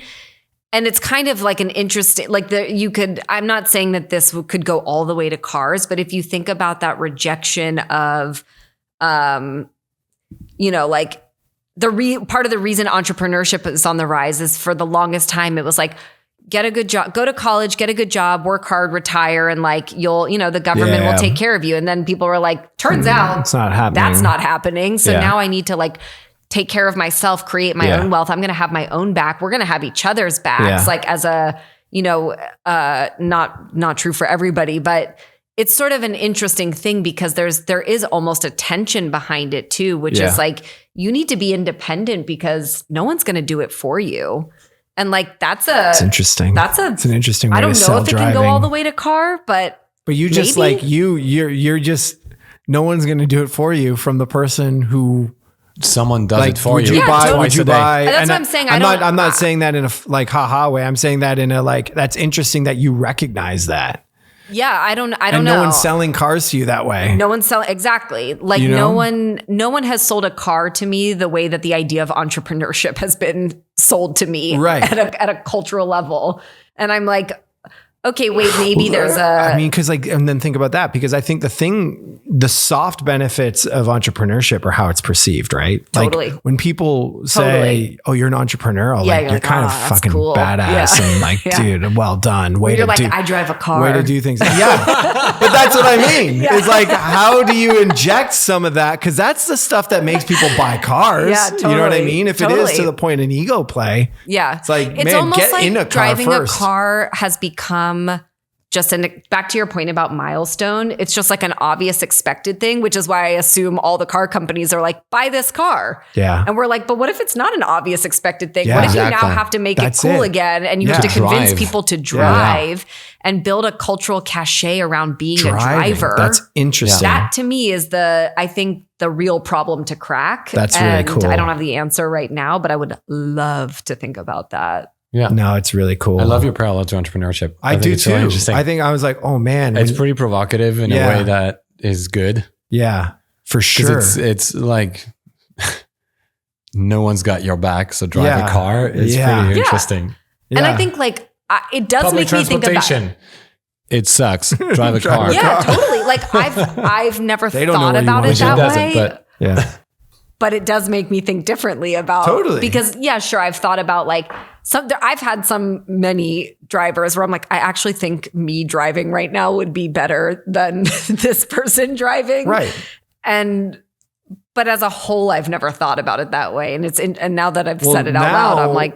And it's kind of like an interesting, like I'm not saying that this could go all the way to cars, but if you think about that rejection of, like part of the reason entrepreneurship is on the rise is for the longest time, it was like, get a good job, go to college, get a good job, work hard, retire. And like, the government will take care of you. And then people were like, turns out
it's not happening.
That's not happening. So now I need to like take care of myself, create my own wealth. I'm going to have my own back. We're going to have each other's backs, like as a, not true for everybody, but it's sort of an interesting thing because there is almost a tension behind it too, which is like, you need to be independent because no one's going to do it for you. And like, it's
interesting.
It's
an interesting way
I don't
to
know
sell
if it
driving.
can go all the way to car, but
you just
maybe.
like, you're just, no one's going to do it for you from the person who
someone does it for
would
you.
You buy,
totally.
would you buy?
And that's what I'm saying.
I'm not saying that in a like haha way. I'm saying that in a like, that's interesting that you recognize that.
Yeah, I don't know.
No one's selling cars to you that way.
No one's selling, exactly. Like no one has sold a car to me the way that the idea of entrepreneurship has been sold to me at a cultural level. And I'm like, okay, wait, maybe there's
and then think about that, because I think the soft benefits of entrepreneurship are how it's perceived, right?
Totally.
Like when people say, oh, you're an entrepreneur, you're kind of fucking cool. Badass and like, dude, well done.
I drive a car.
Way to do things. Yeah. But that's what I mean. It's like, how do you inject some of that? Because that's the stuff that makes people buy cars.
Yeah, totally.
You know what I mean? If it is to the point an ego play.
Yeah.
It's like,
it's almost
get
like
in a car
driving
first.
a car has become just back to your point about milestone. It's just like an obvious expected thing, which is why I assume all the car companies are like, buy this car.
Yeah.
And we're like, but what if it's not an obvious expected thing?
Yeah,
what if you now have to make it cool again and you have to convince people to drive and build a cultural cachet around being a driver?
That's interesting.
That to me is I think the real problem to crack.
That's really cool.
I don't have the answer right now, but I would love to think about that.
Yeah.
No, it's really cool.
I love your parallel to entrepreneurship.
I do too.
Really interesting.
I think I was like, oh man.
It's pretty provocative in a way that is good.
Yeah, for sure.
It's like no one's got your back, so drive a car. It's pretty interesting.
Yeah. And I think like it does make me think about
it sucks. Drive a car.
Yeah, totally. Like I've never thought about it that way. But it does make me think differently about because sure, I've thought about like I've had many drivers where I'm like, I actually think me driving right now would be better than this person driving.
Right.
But as a whole, I've never thought about it that way. And now that I've said it out loud, I'm like,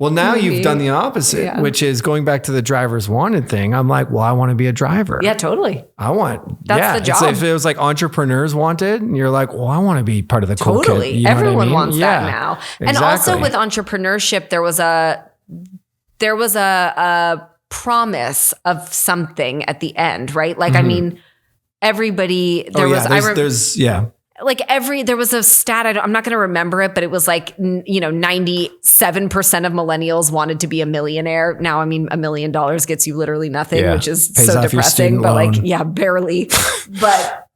well, now you've done the opposite, which is going back to the driver's wanted thing. I'm like, well, I want to be a driver.
Yeah, totally.
That's
the job.
If it was like entrepreneurs wanted, and you're like, well, I want to be part of the cool kid.
Totally.
You know
Everyone wants that now.
Exactly.
And also with entrepreneurship, there was a promise of something at the end, right? Like, I mean, everybody, there was a stat, I'm not going to remember it, but it was like, 97% of millennials wanted to be a millionaire. Now, I mean, $1 million gets you literally nothing, which is so depressing, but like, barely. but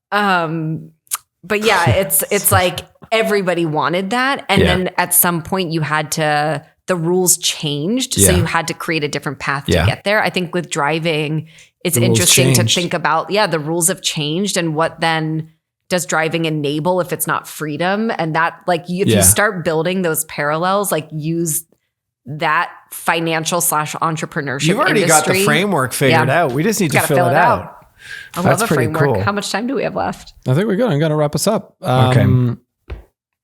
yeah, it's like everybody wanted that. And then at some point the rules changed. So you had to create a different path to get there. I think with driving, it's interesting to think about, the rules have changed and what then does driving enable if it's not freedom? And that if you start building those parallels, like use that financial / entrepreneurship
You've already got the framework figured out. We just need to fill it out.
I love a framework. Cool. How much time do we have left?
I think we're good. I'm going to wrap us up.
Okay.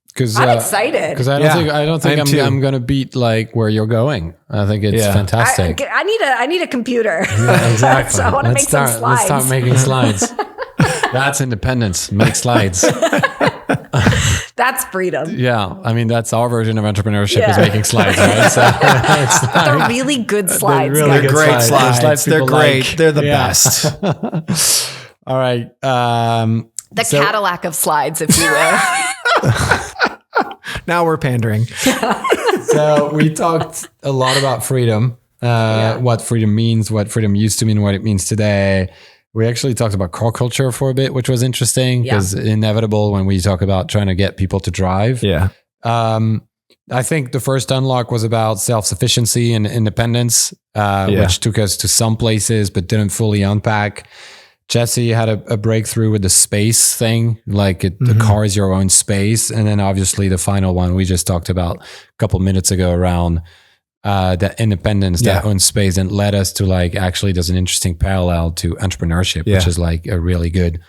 Because
I'm excited.
Because I don't think I'm going to beat like where you're going. I think it's fantastic.
I need a computer.
Yeah, exactly.
So I want to make some slides.
Let's start making slides. That's independence. Make slides.
That's freedom.
Yeah. I mean, that's our version of entrepreneurship is making slides, right? So
they're really good slides.
They're great slides. They're great. They're the best.
All right.
The Cadillac of slides, if you will.
Now we're pandering.
So we talked a lot about freedom, what freedom means, what freedom used to mean, what it means today. We actually talked about car culture for a bit, which was interesting because inevitable when we talk about trying to get people to drive.
Yeah.
I think the first unlock was about self-sufficiency and independence, which took us to some places, but didn't fully unpack. Jesse had a breakthrough with the space thing, like the car is your own space. And then obviously the final one we just talked about a couple minutes ago around that independence, that own space, and led us to like, actually there's an interesting parallel to entrepreneurship, which is like a really good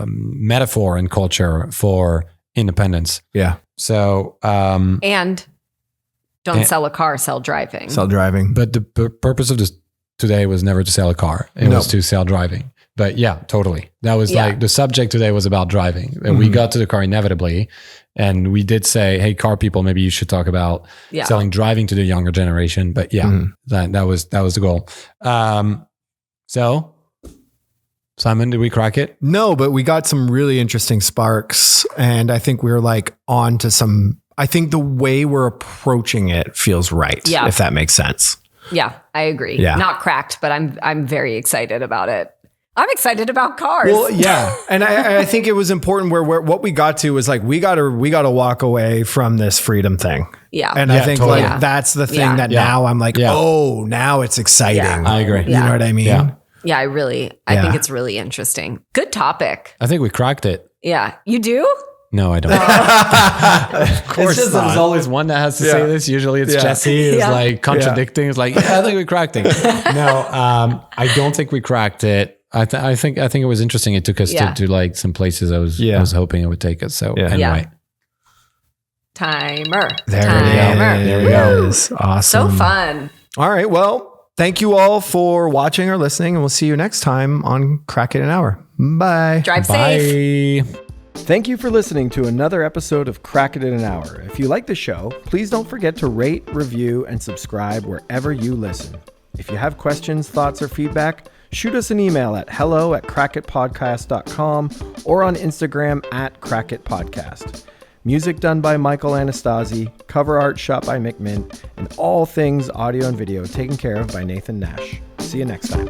metaphor and culture for independence.
Yeah.
So,
and Don't sell a car, sell driving.
Sell driving.
But the purpose of this today was never to sell a car. It was to sell driving. But yeah, totally. That was like the subject today was about driving. And we got to the car inevitably. And we did say, hey, car people, maybe you should talk about selling driving to the younger generation. But yeah, that was the goal. So, Simon, did we crack it?
No, but we got some really interesting sparks. And I think we were like on to some, I think the way we're approaching it feels right. Yeah. If that makes sense.
Yeah, I agree. Yeah. Not cracked, but I'm very excited about it. I'm excited about cars.
Well, yeah. And I think it was important where what we got to was like, we got to walk away from this freedom thing.
Yeah.
And I think like that's the thing that now I'm like, oh, now it's exciting.
Yeah. I agree.
You know what I mean?
Yeah, I think it's really interesting. Good topic.
I think we cracked it.
Yeah. You do?
No, I don't.
Of course
it's just
not.
There's always one that has to say this. Usually it's Jesse who's like contradicting. It's like, I think we cracked it. No, I don't think we cracked it. I think it was interesting. It took us to like some places I was hoping it would take us. So anyway.
Timer.
There we go. Awesome.
So fun.
All right. Well, thank you all for watching or listening, and we'll see you next time on Crack It an Hour. Bye.
Drive safe.
Thank you for listening to another episode of Crack It in an Hour. If you like the show, please don't forget to rate, review, and subscribe wherever you listen. If you have questions, thoughts, or feedback, shoot us an email at hello@crackitpodcast.com or on Instagram @crackitpodcast. Music done by Michael Anastasi, cover art shot by Mick Mint, and all things audio and video taken care of by Nathan Nash. See you next time.